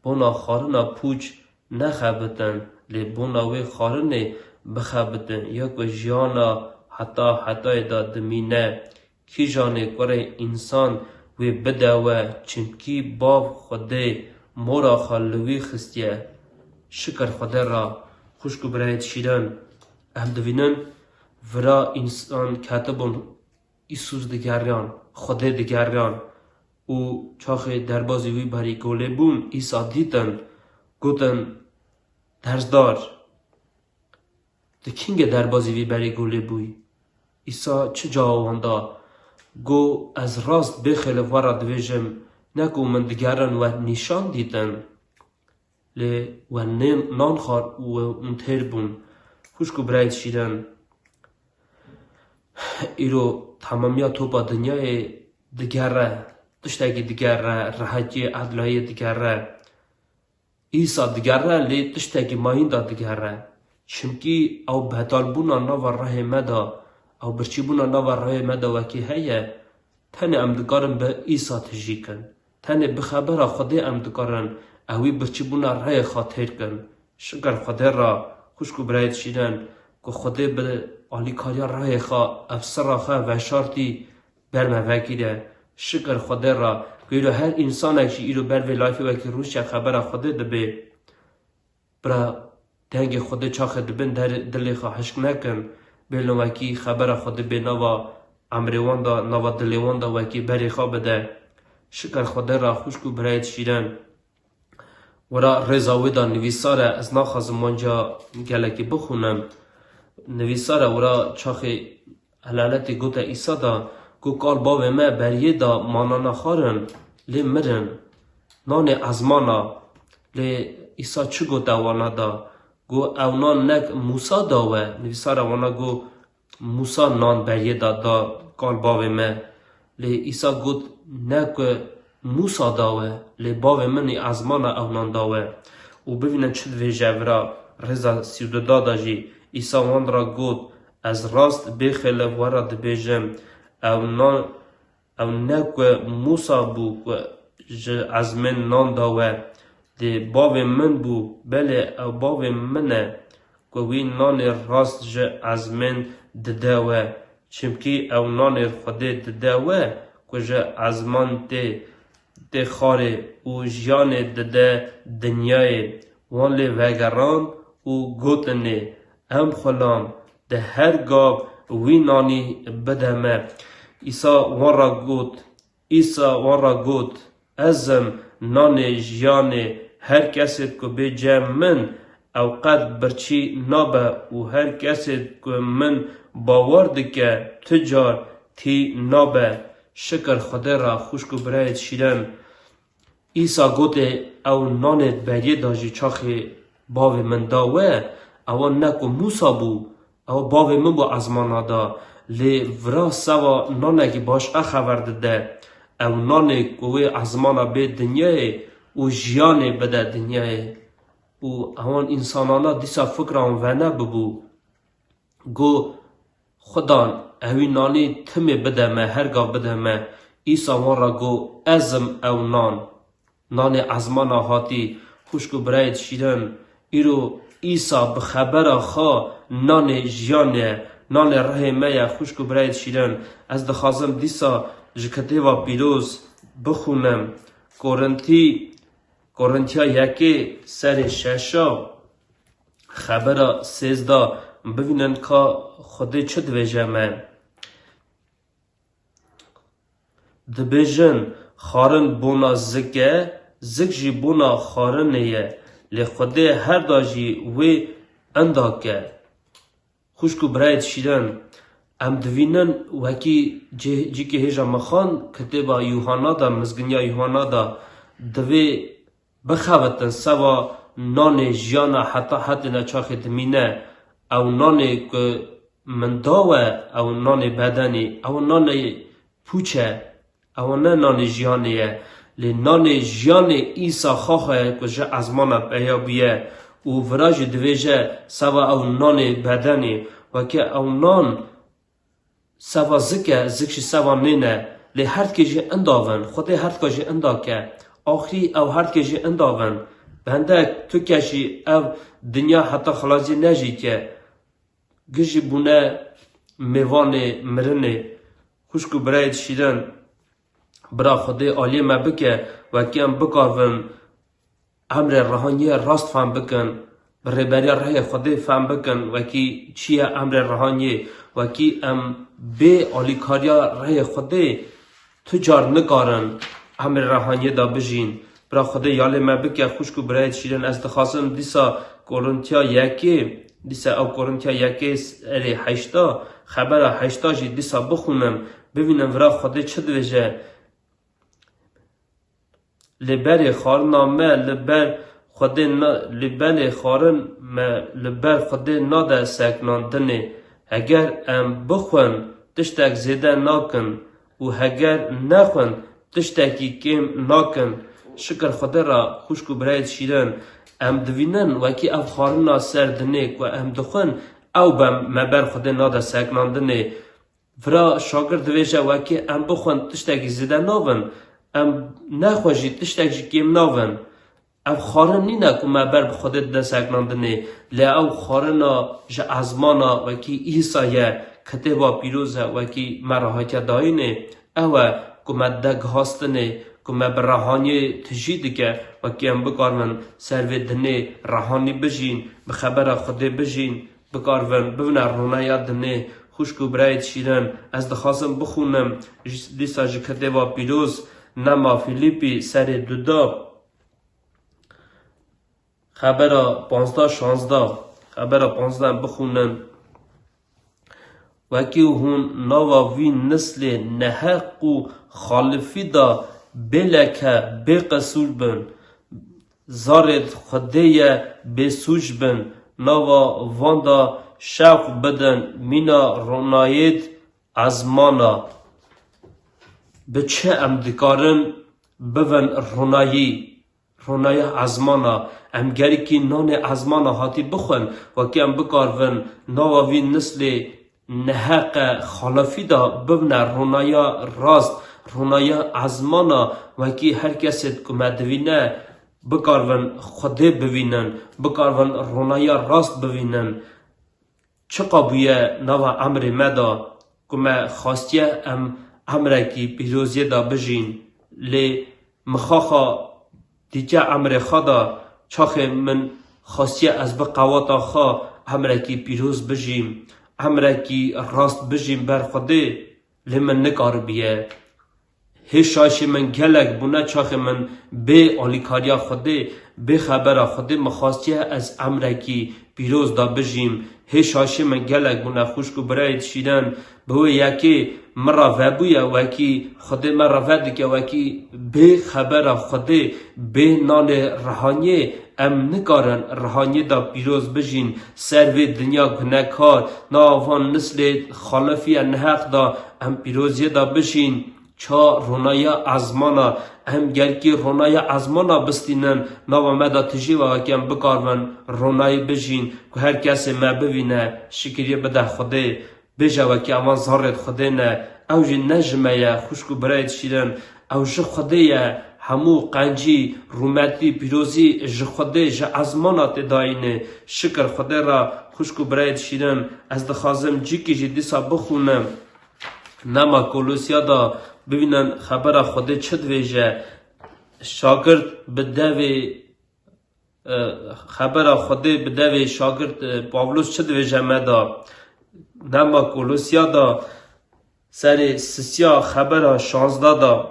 بونا خارنا پوچ نخبتن لی بوناوی خارنه بخبتن یک و جیانا حتی دا دمینه کی جانه کره انسان وی بدوه چنکی باب خوده مورا خالوی خستیه شکر خوده را خوشکو برایت شیرن ام دوینن ورا انسان کتبون ایسوس دگریان خوده دگریان او چاخه دربازی وی بری گوله بون ایسا دیتن گوتن درزدار ده کینگ دربازی وی بری گوله بوی ایسا چه جاواندا گو از راست بخلف ورا دویجم نکو من دگرن و نشان دیتن لی و نان خار و انتر بون خوشکو برایت شیرن ایرو تمامیا تو با دنیای دیگره تشتاقی دیگره راحتی عدلای دیگره ایسا دیگره لی تشتاقی ماهین دا دیگره چمکی او بهتال بونا نوا راه مدا او برچی بونا نوا راه مدا وکی هیه تنه ام دکارن به ایسا تجیکن تنه بخبر خدا ام دکارن اوی برچی بونا راه خاطر کن شکر خدا را خوشکو برایت شیرن که خدا به آلی کاریا راه خوا افسر خوا و شارتی برمه وکیره شکر خدا را که ایرو هر انسان اکشی ایرو بر وی لایفی وکی روش خبر خدا دبه برا دنگ خدا چاخه دبن در دلی خوا حشک نکن بلو وکی خبر خدا به نوا امروان دا نوا دلیوان دا وکی بری خوا بده شکر خدا را خوشکو برایت شیرن ورا رضاوی دا نویساره از ناخازم منجا گلکی بخونم نویساره ورا چاخه حلالتی گوتا ایسا دا گو کال باوی ما بریه دا مانانا خارن لی مرن نان ازمانا لی ایسا چو گوتا وانا دا گو او نان نک موسا داوه نویساره وانا گو موسا نان بریه دا کال باوی ما لی ایسا گوت نک موسا داوه لی باوی منی ازمانا او نان داوه و ببینن چه دویجه ورا رضا سیوده دادا جی ایسا وان را گوت از راست بخیل ورا دبیجم او نک موسا بو از من نان داوه دی باوی من بو بله او باوی منه که وی نان راست جه از من دداوه چمکی او نان خوده دداوه که جه از من ده خاره و جیان دده دنیای وان لی وگران و گوتنه ام خلام ده هر گاب وی نانی بدمه ایسا وان را گوت ازم نان جیان هر کسی که به جمع من او قد برچی نابه و هر کسی که من باور دکه تجار تی نابه شکر خدا را خوشکو برایت شیرن ایسا گوته او نانت بریه داجی چاخی باوی من داوه او نکو موسا بو او باوی من بو ازمانا دا لی ورا سوا نانه که باش اخورده ده او نانه کوی ازمانا به دنیای و جیانه بده دنیای و اوان انسانانا دیسا فکران ونه ببو گو خدان اوی نانی تمه بده ما هرگاه بده ما ایسا وان را گو ازم او نان ازمانا هاتی خوشکو برایت شیرن ایرو ایسا بخبر خوا نان جیانه نان رحمه خوشکو برایت شیرن از دخوازم دیسا جکته و پیروز بخونم کورنتیا یکی سر ششا خبر 13 ببینن که خودی چه دویجه من دبیجن خارن بونا زکه زک جی بونا خارنه لی خودی هر داجی وی انداکه خوشکو برایت شیرن ام دوینن وکی جی که هجا مخان کتبا یوحنا دا مزگنیا یوحنا دا دوی بخواتن سوا نان جیانا حتی نچاخی دمینه او نان که من داوه او نان بدنی او نان پوچه او نه نان جیانیه لی نان جیان ایسا خواه که جه ازمانه بیا بیه و وراج دویجه سوا او نان بدنی و که او نان سوا زکشی سوا نینه لی هرد که جه انداون خودی هرد که جه انداکه آخری او هرد که جه انداون بنده تو کشی او دنیا حتی خلاصی نجی که گجی بونه میوان مرنه خوشکو برایت شیرن برا خودی آلی ما بکه و کم بکارون امر رهانی راست فهم بکن برای راه خودی فهم بکن و کی چیه امر رهانی و کی ام به آلی کاریا راه خودی تجار نکارن امر رهانی دا بجین برا خودی یالی ما بکه خوشکو برایت شیرن از دخواستم دیسا کورنتیا یکی اری 8 خبر 8 جی دیسا بخونم ببینم ورا خودی چه دویجه لبر خارنامه لبر خود لبل خارن ما لبر خود ناده سکناندنه اگر ام بخون تشتک زیده ناکن و اگر نخون تشتکی کم ناکن شکر خود را خوشکو برای شیرن ام دوینن وکی اف خارنا سر دنه و ام دخون او بم مبر خود ناده سکناندنه فرا شاگرد ویجه وکی ام بخون تشتکی زیده ناون ام نخوشی تشتکی کم ناون او خارن نینه که مبر بخودت ده سکناندنه لی او خارنا جه ازمانا وکی ایسایه کتبا پیروزه وکی مراحت داینه او که مدگ هاستنه که مبر رحانی تجیده که وکی ام بکارون سروی دنه رحانی بجین بخبر خوده بجین بکارون ببنه رونایا دنه خوشکو برایت شیرن از دخواستم بخونم دیسا جه کتبا پیروز نما فیلیپی سر دودا خبر 15-16 خبر 15 بخونن وکی هون نوا وی نسل نحق و خالفی دا بلکه بقصور بن زارد خدیه بسوش بن نوا واندا شوق بدن مینا روناید ازمانا به چه امدکارن بون رونای ازمانا ام گری که نان ازمانا هاتی بخون و که ام بکارون نواوی نسل نحق خلافی دا ببنه رونایا راست رونایا ازمانا و که هر کسی که مدوینه بکارون خوده ببینن بکارون رونایا راست ببینن چه قابویه نوا امر مدا که ما خواستیه ام امره که پیروزیه دا بجین لی مخاخا دیگه امر خدا چاخه من خاصیه از بقواتا خوا امره که پیروز بجیم امره که راست بجیم بر خوده لی من نکار بیه هشاشی من گلک بونه چاخه من به آلیکاریا خوده به خبر خوده مخواستیه از امره که پیروز دا بجیم هشاشی من گلک بونه خوشکو برایت شیدن به یکی مرا وبویا وکی خوده مرا ودکه وکی به خبر خوده به نان رهانی ام نکارن رهانی دا پیروز بجین سروی دنیا گنکار ناوان نسل خالفی نحق دا ام پیروزی دا بجین چا رونایا ازمانا ام گرکی رونایا ازمانا بستینن ناوا مدا تجی و وکیم بکارون رونای بجین که هر کسی ما ببینه شکریه بده خوده بجا وکی امان زارت خوده نه او جی نجمه یا خوشکو برایت شیرن او جه خوده یا همو قنجی رومتی پیروزی جه خوده جه ازمانات داینه شکر خوده را خوشکو برایت شیرن از دخوازم جی که جی دیسا بخونم نما کولوسیا دا ببینن خبر خوده چه دویجه شاگرد بدوی خبر خوده بدوی شاگرد پاولوس چه دویجه مدا نما کولوسیا دا سر سسیا خبر 16 دا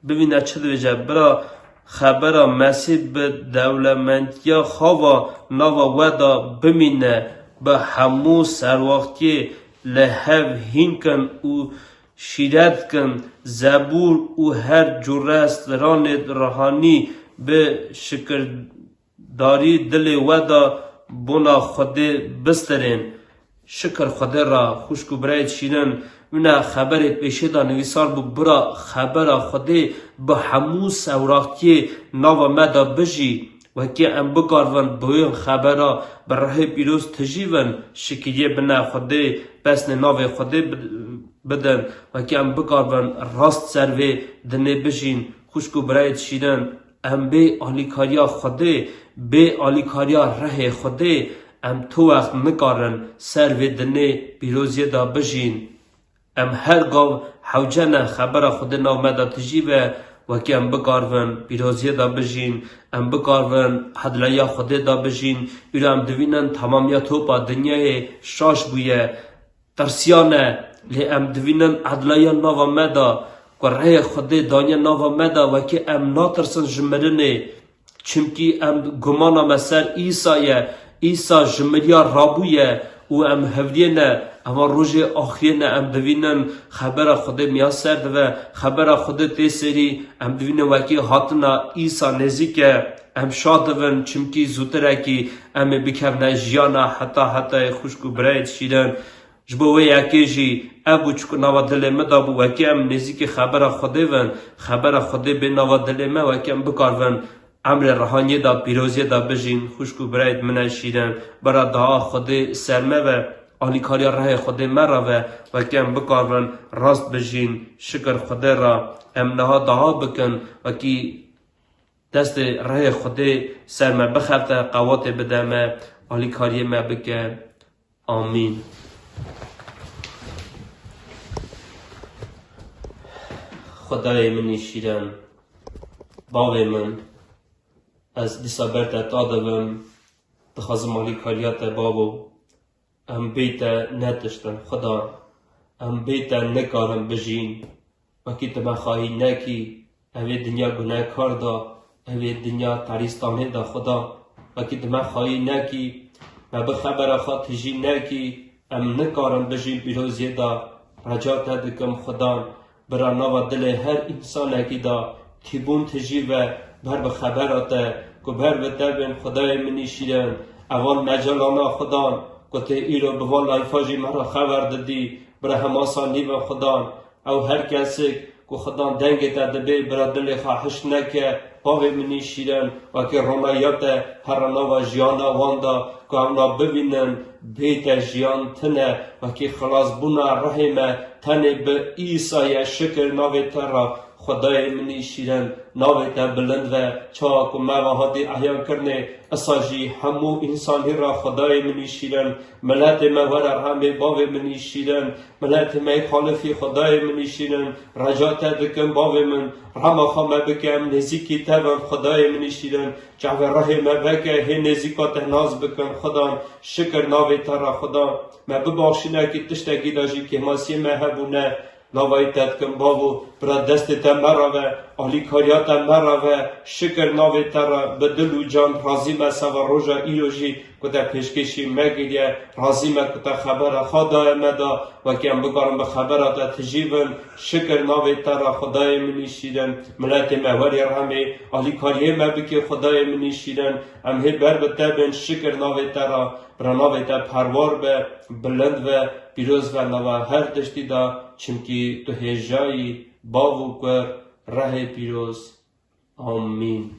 ببینه چه دویجه برا خبر مسیح به دولمندیا خوا نوا ودا بمینه به همو سرواختی لحو هینکن و شیرت کن زبور و هر جرست ران روحانی به شکرداری دل ودا بنا خود بسترین شکر خود را خوشکو برایت شیرن اونا خبرت پیشه دا نویسار بو برا خبر خود به همو سوراختی ناو مدا بجی وکی ام بگارون بویم خبرا برای پیروز تجیون شکریه بنا خود پس ناو خود بدن وکی ام بگارون راست سروی دنه بجین خوشکو برایت شیرن ام به آلیکاریا خود به آلیکاریا ره خود ام تو وقت نکارن سروی دنه پیروزی دا بجین ام هر گاو حوجنه خبر خود ناو مدا تجیوه وکی ام بکارون پیروزی دا بجین ام بکارون حدلیا خود دا بجین ایرا ام دوینن تمامیا توپا دنیای شاش بویه ترسیانه لی ام دوینن حدلیا ناو مدا که ره خود دانیا ناو مدا وکی ام ناترسن جمرنه چمکی ام گمانا مسر ایسایه ایسا جمریا رابویه و ام هفدینه اما روز آخری نه ام دوینن خبر خود میاسر و خبر خود تسری ام دوینن وکی هاتنا ایسا نزیک ام شاد ون چمکی زودتر کی ام بکفن جیانا حتی خوشکو برایت شیرن جبوه یکی جی ابو چکو نوا دل مدا بو وکی ام نزیک خبر خود ون خبر خود به نوا دل ما وکی ام بکار ون امر رهانی دا پیروزی دا بجین خوشکو برایت من شیرن برا دعا خود سرمه و آلی کاری راه خود مرا و که ام بکارن راست بجین شکر خود را ام نها دعا بکن و که دست راه خود سرمه بخفت قوات بدمه آلی کاری ما بکن آمین. خدای منی شیرن باوی من از دیسا برد دادم دخوازم آلی کاریات بابو ام بیتا نتشتن خدا ام بیتا نکارم بجین وکی تما خواهی نکی اوی دنیا گناه کار دا اوی دنیا تاریستانه دا خدا وکی تما خواهی نکی و بخبر خواه تجی نکی ام نکارم بجین پیروزی دا رجا تدکم خدا برا نوا دل هر انسان اکی دا تیبون تجی و بر بخبرات که بر بتبین خدای منی شیرن اول مجالانا خدا که ایرو بوال لایفاجی مرا خبر دادی برا هماسانی و خدا او هر کسی که خدا دنگ تدبی برا دل خواهش نکه باوی منی شیرن و که رونایات هرنا و جیانا واندا که اونا ببینن بیت جیان تنه و که خلاص بونا رحمه تنه به ایسای شکر ناوی ترا خدای منی شیرن ناوی تا بلند و چاک و موهادی احیان کرنه اساجی همو انسانی را خدای منی شیرن ملت مور رحمه باوی منی شیرن ملت می خالفی خدای منی شیرن رجات دکم باوی من رحمه خامه بکم نزیکی تبم خدای منی شیرن جعو رحمه بکه هی نزیکات ناز بکن خدا شکر ناوی ترا خدا ما بباشینه که تشتگی داجی که ماسی مهبونه ناوی تدکم بابو برا دست تا مرا و آلی کاریات مرا و شکر ناوی ترا بدل و جان رازی مسا و روژا ایروژی کتا پیشکشی مگیریه رازی کتا خبر خدای مدا و که ام بگارم به خبرات تجیبن شکر ناوی ترا خدای منی شیرن ملت موری رحمی آلی کاریه مبکی خدای منی شیرن ام هی بر بتبن شکر ناوی ترا برا ناوی تا پروار به بلند و پیروز و نوا هر دشتی دا چمکی تو هجایی باو کر ره پیروز آمین.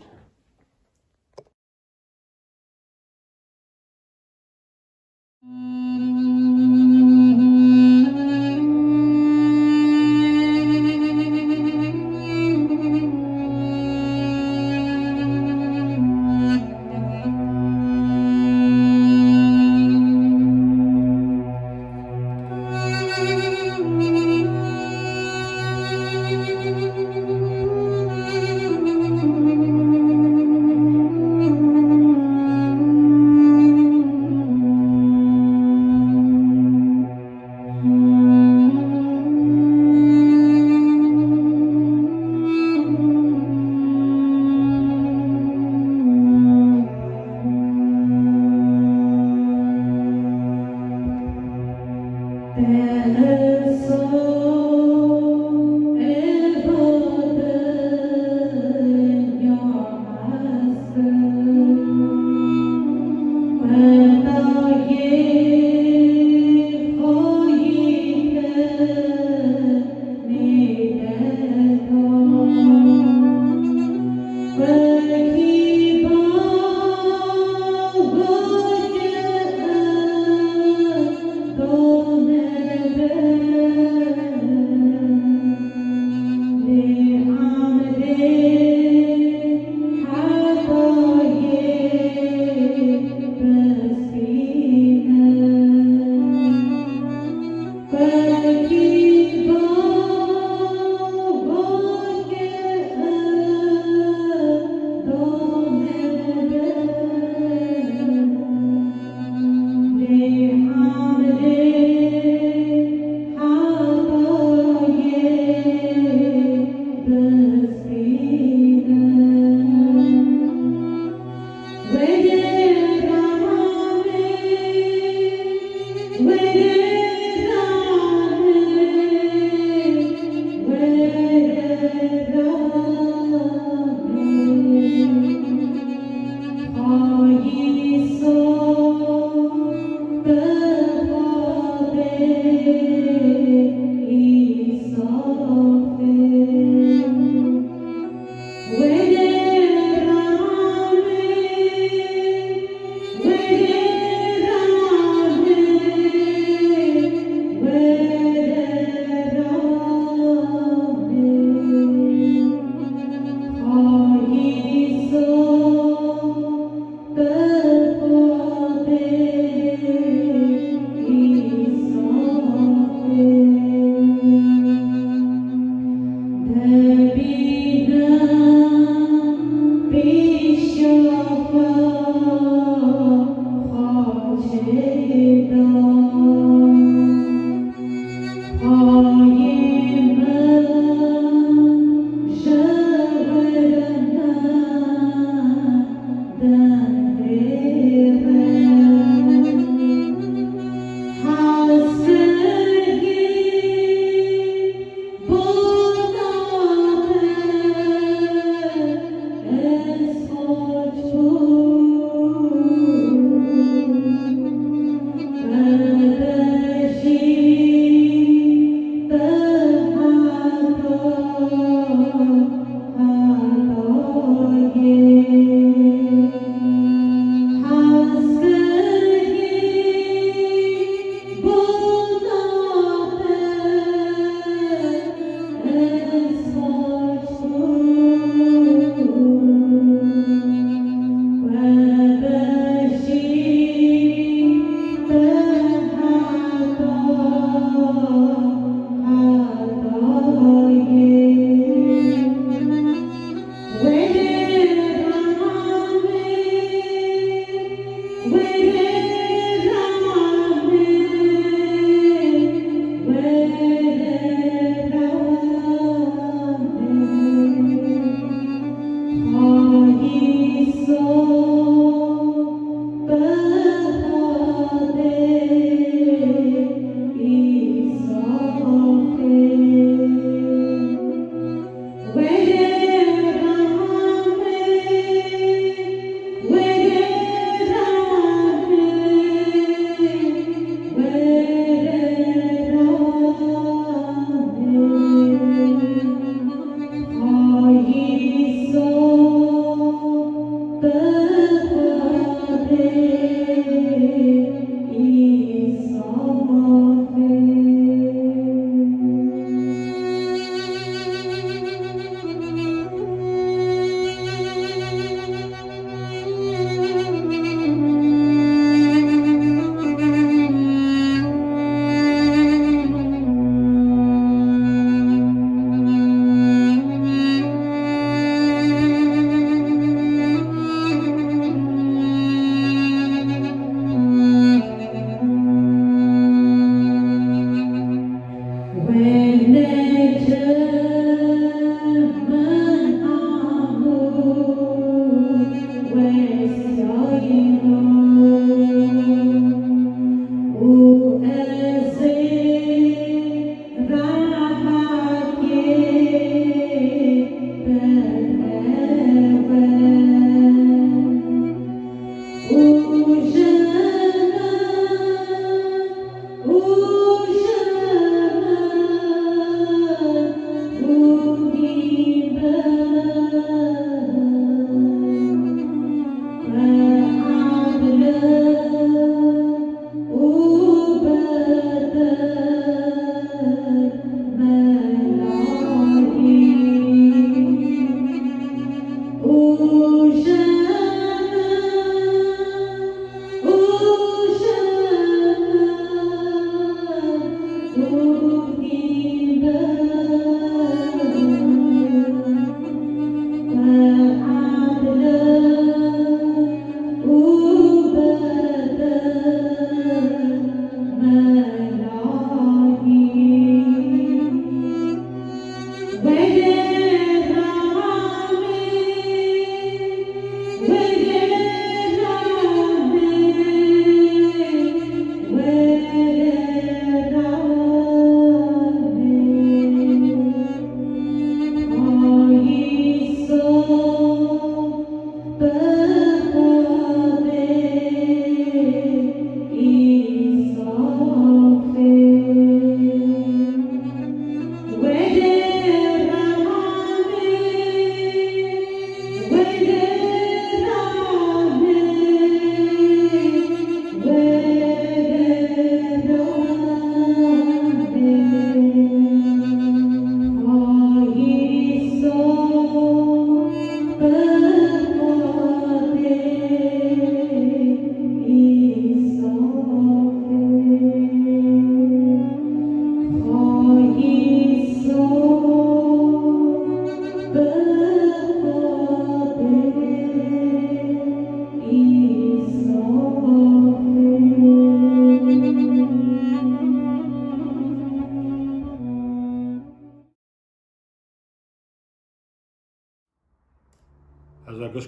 Oh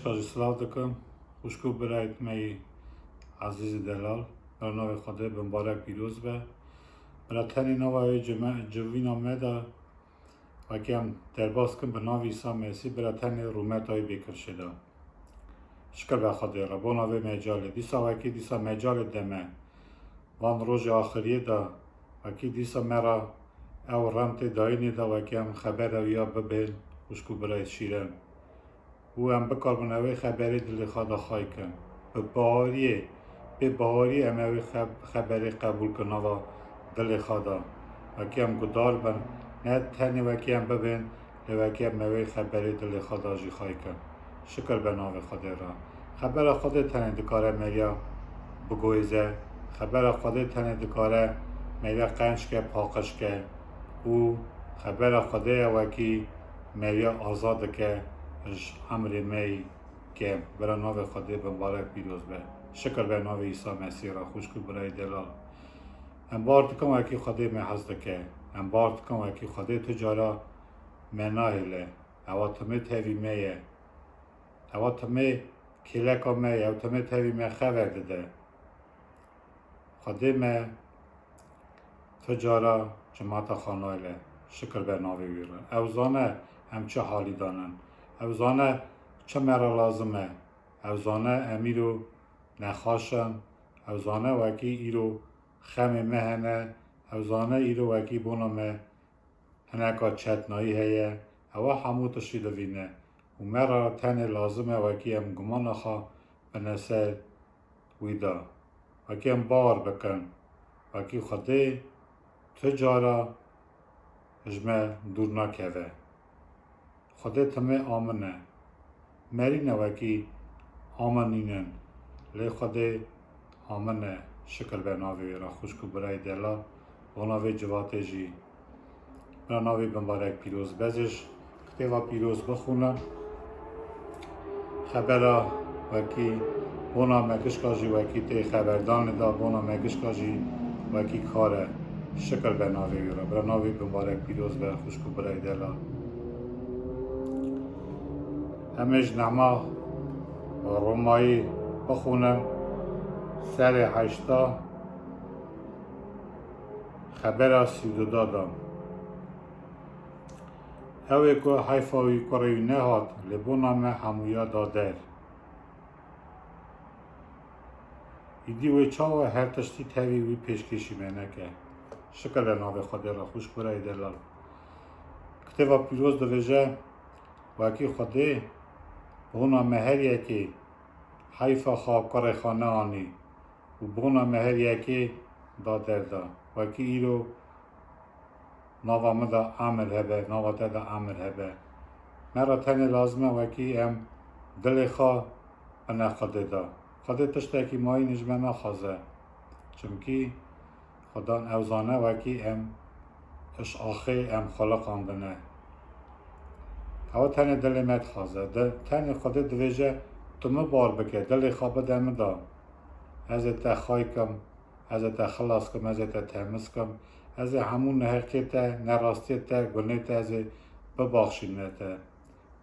کاجی سلاو دکم خوشکو برایت می عزیز دلال بر نام خدا مبارک پیروز به برای تنی نوای جوین آمده و که هم درباز کن به نام عیسی مسیح برای تنی رومت های بکر شده شکر به خدا را با نام مجال دیسا وکی دیسا مجال دمه وان روز آخریه دا وکی دیسا مرا او رمت داینی دا وکی هم خبر اویا ببین خوشکو برای شیرن او هم بکار بنوی خبری دل خدا خواهی کن به بهاری اموی خبری قبول کن و دل خدا وکی هم گدار بن نه تنی وکی هم ببین وکی هم موی خبری دل خدا جی خواهی کن شکر به نام خدا را خبر خدا تنی دکاره مریا بگویزه خبر خدا تنی دکاره مریا قنش که پاقش که او خبر خدا وکی مریا آزاد که امر می که برای نام خدا مبارک پیروز به شکر به نام عیسی مسیح را خوشکو برای دلال انبارت کم وکی خدا می حضد که انبارت کم وکی خدا تجارا مناهله او تمه تاوی میه او تمه کلکا میه او تمه تاوی می خبر داده خدا می تجارا جماعت خانایله شکر به نام ویرا او زانه همچه حالی دانن او زانه چه مرا لازمه او زانه امیرو نخاشن او زانه وکی ایرو خم مهنه او زانه ایرو وکی بونمه هنکا چتنایی هیه او همو تشیده وینه و مرا تن لازمه وکی هم گمان خواه بنسه ویدا وکی هم بار بکن وکی خده تجارا اجمه دور نکوه خدا تمه آمنه مرینه وکی آمنینن لی خدا آمنه شکر به ناوی را خوشکو برای دلا و ناوی جواته جی برای ناوی مبارک پیروز بزش کتیوا پیروز بخونن خبره وکی بونا مگشکاجی وکی تی خبردان دا بونا مگشکاجی وکی کاره شکر به ناوی را برای ناوی مبارک پیروز به خوشکو برای دلا همیش نما رومایی بخونم سر 8 خبر 32 دادم اوی که حیفاوی کروی نهاد لبونام همویا دادر ایدی وی چاو هر تشتی تاوی وی پیشکشی منه که شکر ناوی خدا را خوش برای دلال کتبا پیروز دویجه وکی خدا بونا مهر یکی حیفا خواه کار خانه آنی و بونا مهر یکی دادر دا وکی ایرو ناوا مدا عمل هبه ناوا دا عمل هبه مرا تنی لازمه وکی ام دل خواه انا خدا دا خدا تشتاکی مایی نجمه نخوازه چونکی خدا اوزانه وکی ام اش آخه ام خلق آندنه او تنی دل مت خوازه تنی خدا دویجه تو بار بکه دل خواب دم دا از تا خای کم از تا خلاص کم از تا تمیز کم از همون نحقیت نراستی تا گناه تا از ببخشینه تا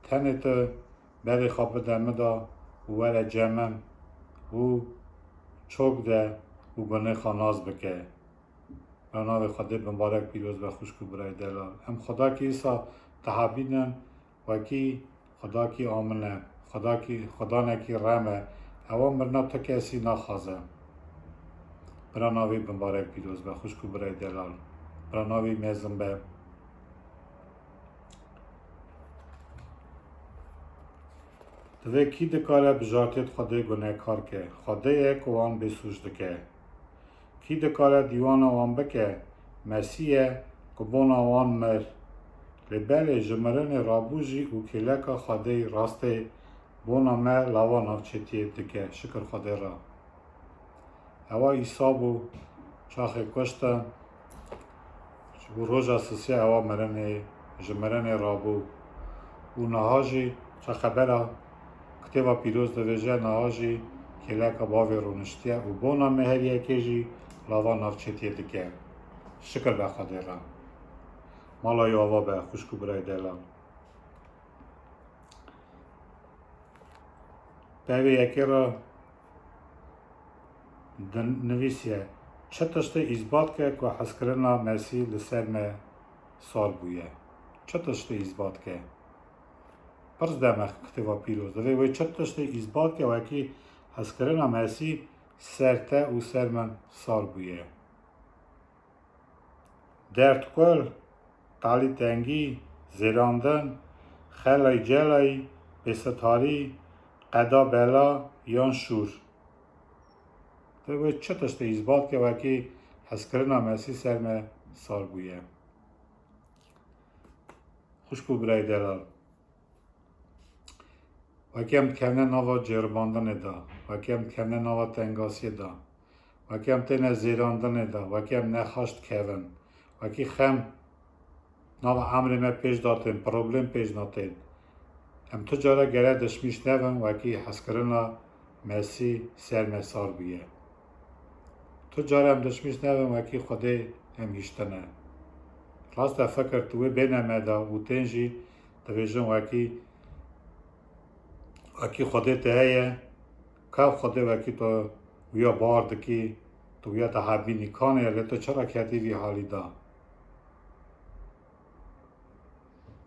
تنی تو بری خواب دم دا ور جمن و چوک ده و گناه خاناز بکه نام خدا مبارک پیروز و خوشکو برای دلال هم خدا کی ایسا تحبینن وکی خدا کی آمنه خدا نکی رحمه او مرنا تو کسی نخوازه برا ناوی مبارک پیروز و خوشکو برای دلال برا ناوی میزم به دوی کی دکاره بجارتیت خدای گناه کار که خدای کوان بسوش دکه کی دکاره دیوان آوان بکه مسیح کبون آوان مر لبل جمرن رابوجی و کلکا خدای راسته بونا ما لاوا نافچتیه دکه شکر خدا را هوا ایسا بو چاخه کشتن و روژا سسی هوا جمرن رابو و نهاجی چه خبره کتبا پیروز دویجه نهاجی کلکا باوی رونشتیه و بونا مهر یکیجی لاوا نافچتیه دکه شکر به خدا را مالای آوا به خوشکو برای دلال به یکی را نویسیه چه تشت اثبات که حسکرنا مسیح لسر ما سال بویه چه تشت اثبات که پرس دمه کتوا پیروز دوی وی چه تشت اثبات که وکی حسکرنا مسیح سرته و سر من سال بویه درد کل تالی تنگی زیراندن خلای جلای بستاری قدا بلا یان شور دوی چه تشت اثبات که وکی حسکرنا مسیح سر من سال بویه خوشبو برای دلال وکی هم کنه نوا جرباندن دا وکی هم کنه نوا تنگاسی دا وکی هم تنه زیراندن دا وکی هم نخاشت کهون وکی خم نوا عمر ما پیش داتن پروبلم پیش داتن هم تو جارا گره دشمیش نون وکی حسکرنا مسیح سر مسار بیه تو جارا هم دشمیش نون وکی خوده هم هیشتنه راست فکر توی بینمه دا و تنجی دویجن وکی خوده تهیه که خوده وکی تو ویا بارد کی تو ویا تحبینی کانه یلی تو چرا کردی وی حالی دا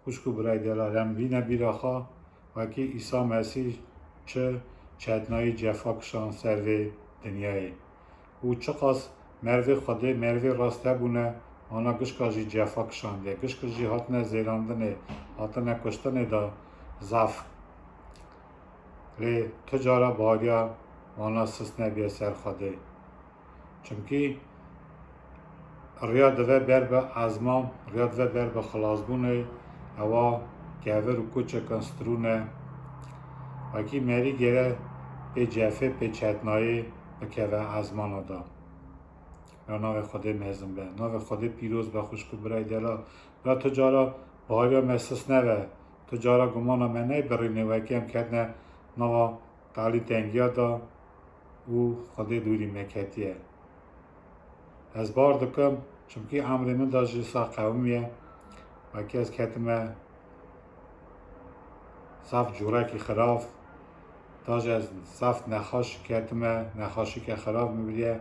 خوشکو برای دلال هم وی نبیره خواه وکی عیسی مسیح چه چتنایی جفا کشان سر دنیای او چه قاس مروی خوده مروی راسته بونه آنا گشکاجی جفا کشانده گشکاجی هاتنه زیراندنه هاتنه کشتنه دا زف لی تجارا باگیا آنا سسنه بیه سر خوده چونکی ریا دوه بر به ازمام ریا دوه بر به خلاصبونه اوا گهوه رو کوچه کنسترونه وکی مری گره به جفه به چتنایی به که ازمانو دا یا ناو خوده مهزم به ناو خوده پیروز به خوشکو برای دلا یا تجارا باگیا مسس نوه تجارا گمانا منه برینه وکی هم کردنه نوا تالی تنگیا دا او خوده دوری مکتیه از بار دکم چونکی عمر من دا جیسا قومیه وکی از کتمه صف جورکی خراف داج از صف نخاش کتمه نخاشی که خراف میبریه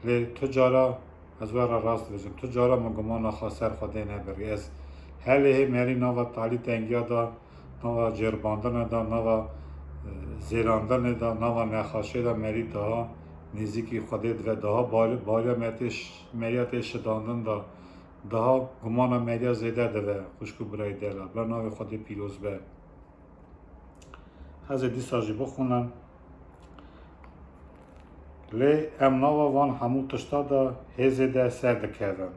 لی تو جارا از ورا راست بزن تو جارا مگمان خاسر خوده نبری از هلی مری نوا تالی تنگیا دا نوا جرباندن دا نوا زیراندن دا نوا نخاشه دا مری دا نزیکی خوده دو دا باریا مریات شداندن دا دا گمان مریا زیده دوه خوشکو برای دلا بلا ناو خوده پیروز به از دی ساجی بخونن لی ام ناوا وان همو تشتا دا هزه سر دکردن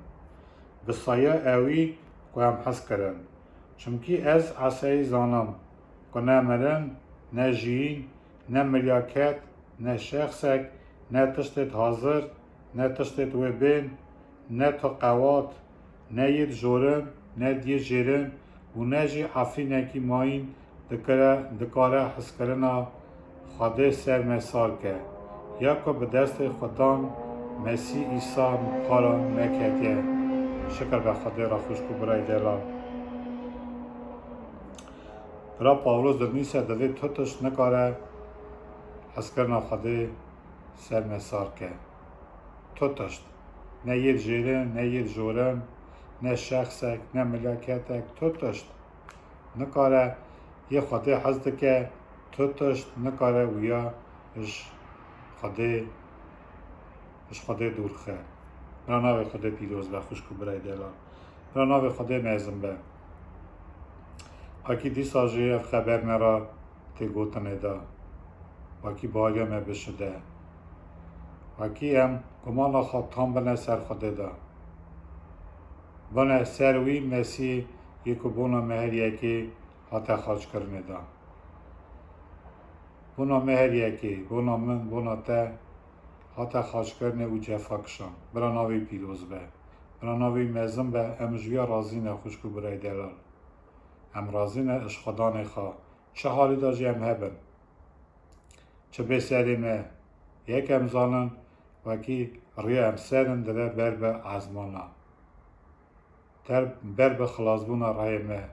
به سایه اوی که هم حس کرن چونکی از عصای زانم که نه مرن نه جین نه ملیاکت نه شخصک نه تشتت حاضر نه تشتت وبین نه تو قوات نه ید جورن نه دی جیرن و نه جی عفینه کی ماین دکاره حس کرنا خواده سر مثال که یا که به دست خودان مسیح عیسی مقارا نکردیه شکر به خدا را خوشکو برای دلا برا پاولوس در نیسه دوی توتش نکاره حس کرنا خواده سر مثال که توتشت نه یر جیرن نه یر جورن نه شخصک نه ملاکتک توتشت نکاره یه خواده حزده که توتشت نکاره ویا اش خواده دور خه برا ناوی خواده پیروز به خوشکو برای دلا برا ناوی خواده میزم به اکی دی ساجه اف خبر مرا تی گوتنه دا واکی باگه می بشده واکی هم گمان خواد تام بنه سر خواده دا بنه سروی مسیح یکو بونا مهر یکی حتی خاج کرنه دا بونا مهر یکی بونا من بونا ته حتی خاج کرنه و جفا کشان برا ناوی پیروز به برا ناوی مزم به امجویا رازینه خوشکو برای دلال ام رازینه اش خدا نخوا چه حالی داجی هم هبن چه بسریم یک امزانن وکی ریا ام سرن دوه بر به ازمانا تر بر به خلاصبونا رای مه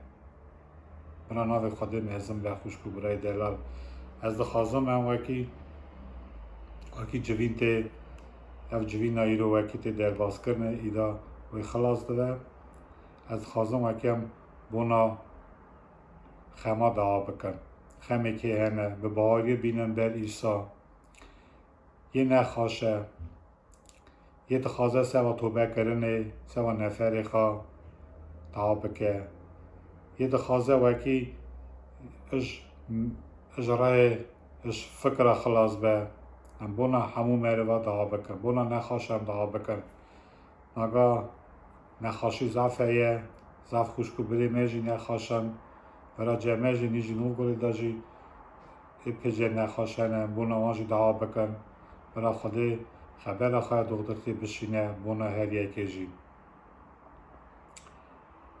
برا ناوی خدا مزم به خوشکو برای دلال از دخوازم هم وکی جوین ته اف جوین ای رو وکی ته در باز کرنه ایدا وی خلاص داده از خوازم وکی هم بونا خما دعا بکن خمی که هنه به باوری بینن بر عیسی یه نخواشه یه تخوازه سوا توبه کرنه سوا نفر خواه دعا بکه یه تخوازه وکی اش رای اش فکر خلاص به ام بونا همو مروا دعا بکن بونا نخواشم دعا بکن نگاه نخواشی ضعفه ضعف خوشکو بری میجی نخواشن برا جمعی نیجی نو گلی داجی پیجه نخواشن بونا وانجی دعا بکن برا خودی خبر خواه دخترتی بشینه بونا هر یکی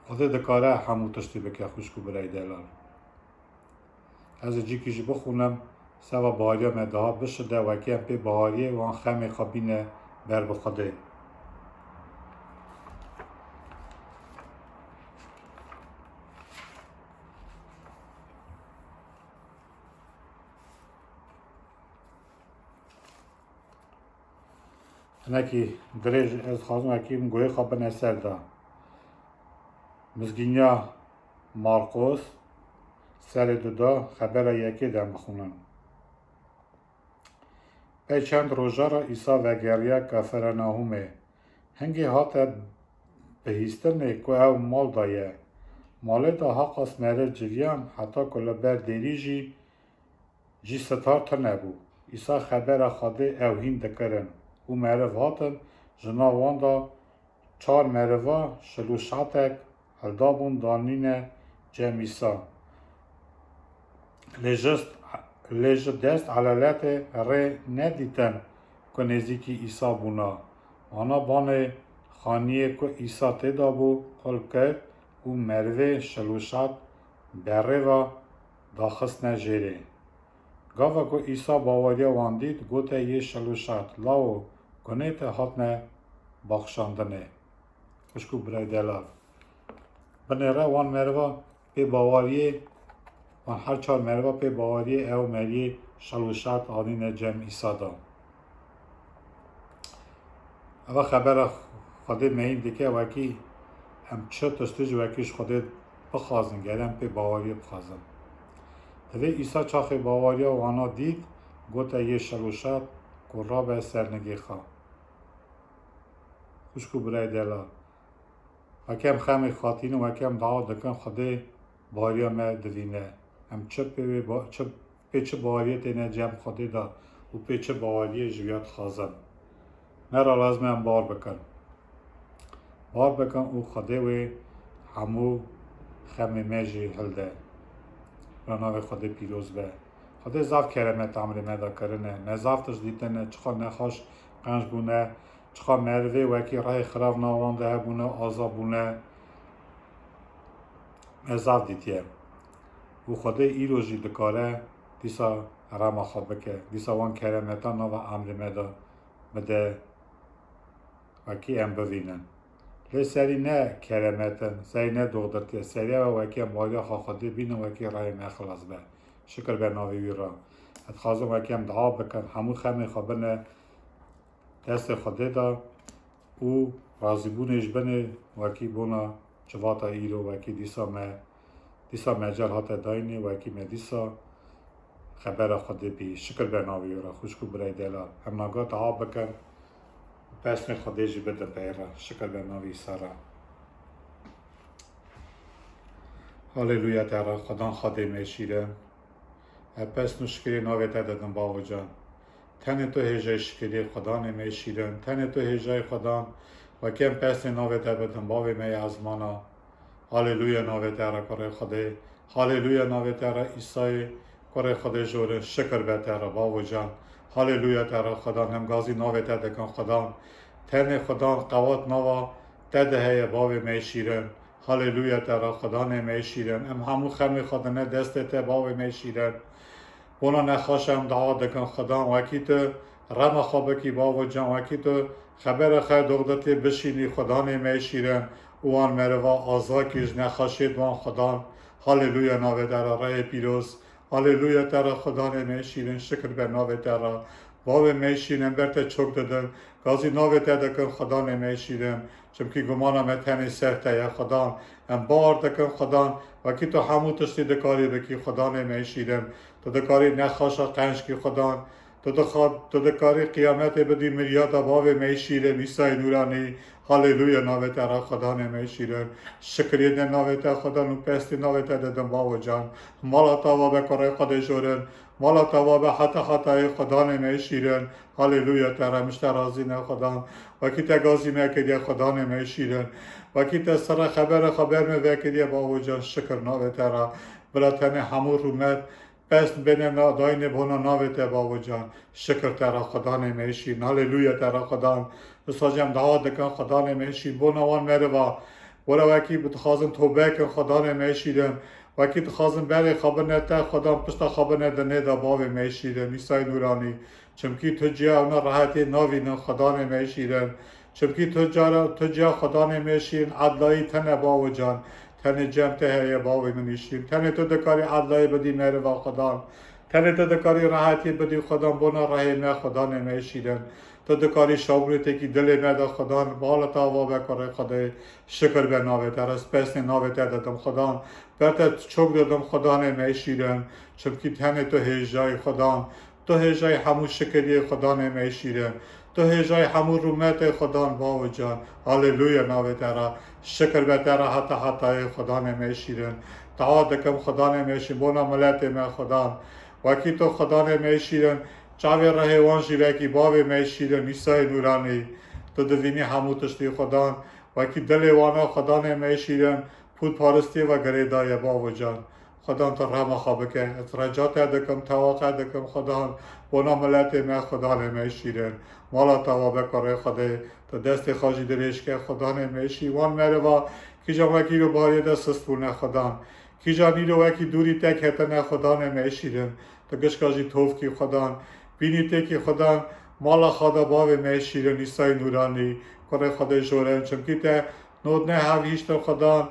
خودی دکاره همو تشتی بکه خوشکو برای دلال از جی کشی بخونم سوا بحاری هم ادها بشده وکی هم پی بحاریه وان خمی خوابینه بر بخوده نکی دریج از خواهدم اکیم گوی خواب نسر دا مزگینیا مارکوس سر دودا خبر یکی دم بخونن به چند روزا را ایسا و گریا کفرناهومه هنگی هات بهیستن که او مال دایه مال دا حق از مره جویان حتی کل بر دیریجی جی ستار تا نبو ایسا خبر خواده او هین دکرن او مرو هاتن جنا واندا 4 مروا شلو شاتک هلدابون دانین جمیسا لیج دست علالت ره ندیتن که نزیکی ایسا بونا آنا بانه خانیه که ایسا تدا بو قل کرد او مروه شلوشات بره و داخست نجیره گاوا که ایسا باوریا واندید گوته یه شلوشات لاو کنه ته هاتنه بخشاندنه خوشکو برای دلال بنره وان مروا پی باوریه وان هر 4 مروا پی باوریه او مریه شلوشات آدین جمع ایسا دا اول خبر خوده مهین دیگه وکی هم چه تستیج وکیش خوده بخوازن گرم پی باوریه بخوازن دوی ایسا چاخی باوریه وانا دید گوته یه شلوشات که به سرنگی خواه خوشکو برای دلال وکی هم خمی خواتین و وکی هم دعا دکن خوده باوریا ما دوینه هم چه باوریه تینه جمع خوده دا و پی چه باوریه جویات خوازن مرا لازم هم بار بکن او خوده و همو خمی میجی هلده رناو خوده پیروز به خوده زاف کرمت عمری مدا کرنه نزافتش دیتنه چخوا نخواش قنج بونه چخوا مروه وکی رای خراب نوانده بونه آزا بونه نزاف دیتیه و خوده ای رو جی دکاره دیسا رما خواب بکه دیسا وان کرمتا نو عمری مدا بده وکی ام بوینن لی سری نه کرمتن سری نه دغدرتیه سری و وکی ام باید خواهده بینه وکی رای مخلاص به شکر به ناوی را اتخوازم وکی ام دعا بکن همو خمی خوابنه دست خوده دا او راضی بونش بنه وکی بونا چواتا ایرو وکی دیسا مجل هاته داینه وکی دیسا خبر خوده بی شکر به ناوی را خوشکو برای دلال هم ناگاه دعا بکن پس می خوده جی بده بیره شکر به ناوی سارا هاللویا ترا خدا خوده می شیره پس نشکری ناوی تدادن باو جان تن تو هجای شکری خدا نمی شیرن تن تو هجای خدا و کم پس ناوی تدادن باوی می ازمانا هاللویا ناوی ترا کره خوده هاللویا ناوی ترا ایسای کره خوده جوره شکر به ترا باو جان هاللویا ترا خدا نمگازی ناوی تدکن خدا تن خدا قوات نوا تده هی باوی می شیرن هاللویا ترا خدا نمی شیرن ام همو خمی خدا نه دست ته باوی می شیرن بونا نخواشم دعا دکن خدا وکی تو رما خوابکی باو جان وکی تو خبر خیر دغدتی بشینی خدا نمی شیرن اوان مروا آزا کیش نخواشید وان خدا هاللویا ناوی در رای پیروز هاللویا ترا خدا نمیشیرن شکر به نام ترا باب میشینم برت چوک دادن گازی نام دکن خدا نمیشیرم چمکی گمانم تنی سرته یا خدا ام بار دکن خدا و کی تو همو تشتی دکاری بکی خدا نمیشیرم تو دکاری نخاشا قنش کی خدا تو دکاری قیامت بدی مریاد باب میشیرم عیسی نورانی هاللویا نام ترا خدا نمیشیرن شکریه نام ترا خدا نو پستی نام ترا دادم باو جان مالا تاوا به کارای خدا جورن مالا تاوا به حتی خدا نمیشیرن هاللویا ترا مشترازی نه خدا و کی تگازی میکردی خدا نمیشیرن و کی تسر خبر میکردی باو جان شکر نام ترا براتن همو رومت پس بین داین بونا ناوت باو جان شکر ترا خدا نمیشین هاللویا ترا خدا بساجم دعا دکن خدا نمیشین بونوان میره و وکی بتخازن توبه کن خدا نمیشیدم وکی تخازن بری خبر نتا خدا پشتا خبر ندنه دا باو میشیدم عیسی نورانی چمکی تو جا اونا راحتی ناوی خدا نمیشیدم چمکی تو جا خدا نمیشین عدلایی تنه باو جان تنه جمته هی باوی منیشیم تنه تو دکاری عدلای بدی میره و خدا تنه تو دکاری راحتی بدی خدا بنا رحمه خدا نمیشیدن تو دکاری شاوریتی که دل میده خدا بالا تا و بکره خدا شکر به نام تر سپس نام تر دادم خدا برات چوک دادم خدا نمیشیدن چونکی تنه تو هجای خدا تو هجای همو شکری خدا نمیشیدن تو هجای همو رومت خدا باو جان هاللویا نام ترا شکر به ترا حتی خدا نمیشیرن دعا دکم خدا نمیشین بونا ملت ما خدا وکی تو خدا نمیشیرن چاوی رهوان جیوکی باوی میشیرن عیسی نورانی تو دوینی همو تشتی خدا وکی دل وانا خدا نمیشیرن پود پارستی و گریدای باو جان خدا تو رحم خواب که از رجات دکم توقع دکم خدا بونا ملت ما خدا نمیشیرن مالا توا بکاره خدا تو دست خواجی دریش که خدا نمیشی وان میره و کیجا وکی رو باری دست سستونه خدا کیجا نیرو وکی دوری تک هتنه خدا نمیشیرن تو گشکاجی توف کی خدا بینی تکی خدا مالا خدا باوی میشیرن عیسی نورانی کاره خدا جورن چمکی ته نود نه هاویشت خدا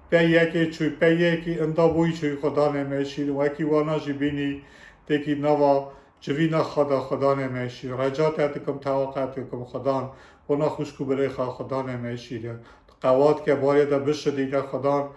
به یکی اندابوی چوی خدا نمیشیرن وکی وانا جی بینی تکی نوا جوینا خدا نمیشیر رجات اتکم توقعت کم خدا بنا خوشکو برای خدا نمیشیر قوات که باید بشه دیگه خدا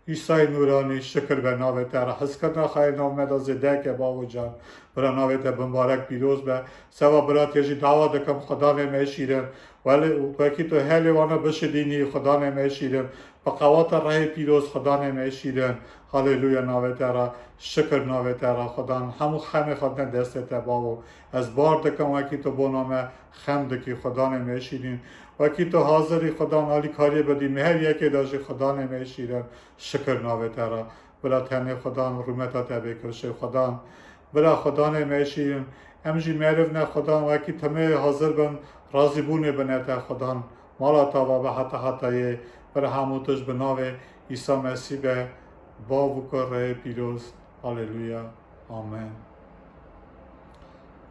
عیسی نورانی شکر به نام تر حس کردن خیر نام مدازده که باو جان برای نام تر مبارک پیروز به سوا برات یجی دعوا دکم خدا نمیشیرن ولی وکی تو هلی وانا بشه دینی خدا نمیشیرن با قوات راه پیروز خدا نمیشیرن هاللویا نام ترا شکر نام ترا خدا همو خم خدا دست تباو از بار دکم وکی تو بونام خم دکی خدا نمیشیرین وکی تو حاضری خدا نالی کاری بدی مهر یکی داشتی خدا نمیشیرن شکر نام ترا برا تنه خدا رومتا تبکشه خدا برا خدا نمیشیرن همجی معرف نه خدا وکی تمه حاضر بن راضی بونه بنته خدا مالا تا و حتی برا هموتش به نام عیسی مسیح به با وکره پیروز هاللویا آمین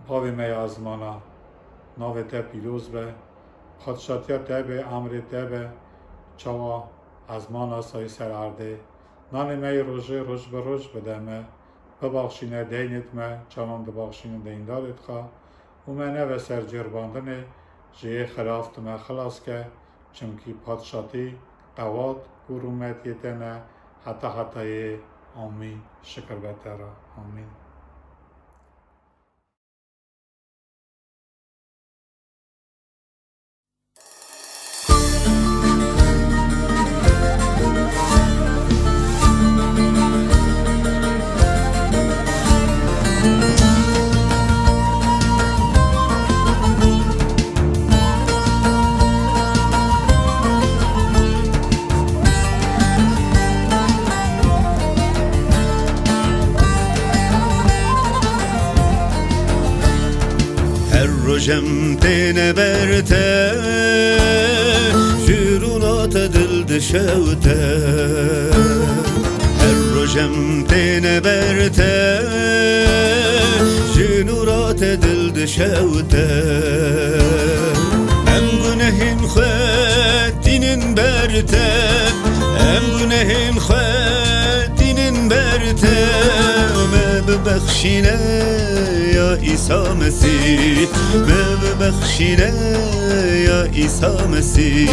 باوی می آزمانا ناو ته پیروز به خدشاتیا ته به امر ته به چوا آزمانا سای سر عرده نان می روژه روش به روش بدمه ببخشینه دینت me چنان ببخشینه دیندارت خواه و منه و سر جرباندنه جه خلافت me خلاص که چمکی پادشاتی قوات گرومت یتنه حتی آمین شکر بتره آمین روژم تینه برته جرونات دل دشوته هر روژم تینه برته جرونات دل دشوته ام گناهین خود دینن برته ام گناهین خود دینن برته ببخشینه یا عیسی مسیح ببخشینه یا عیسی مسیح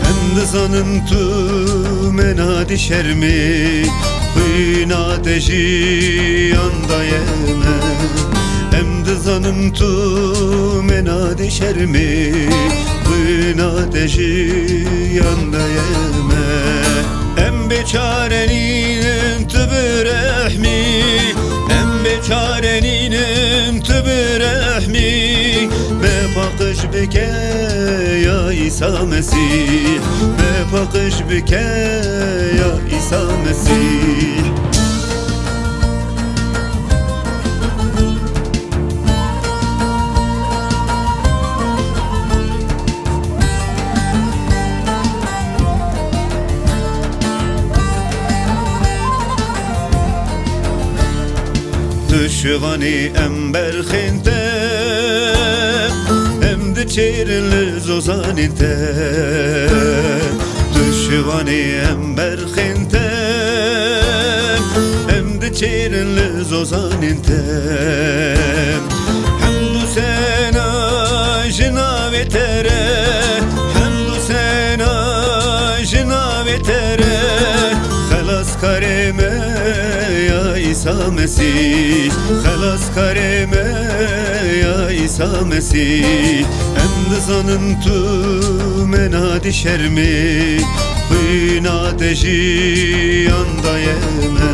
هم دزانم تو منادی شرمی خوینا دجی اندایمه هم دزانم تو منادی شرمی خوینا دجی اندایمه em beçarenim tübürehmi em beçarenim tübürehmi be bakış bike ya İsa Mesih be bakış bike ya İsa Mesih Düşvani em berxinte em de çerinli zozaninte Düşvani em berxinte em de çerinli zozaninte Hamdu sena jinavetere Hamdu sena jinavetere Khalas kareme ya İsa Mesih Khalas kareme ya İsa Mesih Em dizanım tu menadi şermi Hüna deji andayeme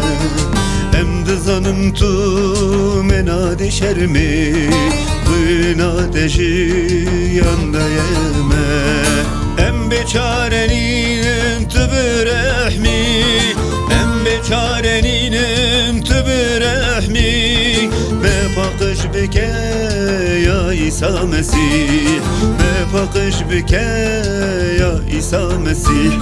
Em dizanım tu menadi şermi Hüna deji andayeme Em beçarenin tübürehmi Em beçarenin tübürehmi Be bakış bike ya İsa Mesih Be bakış bike ya İsa Mesih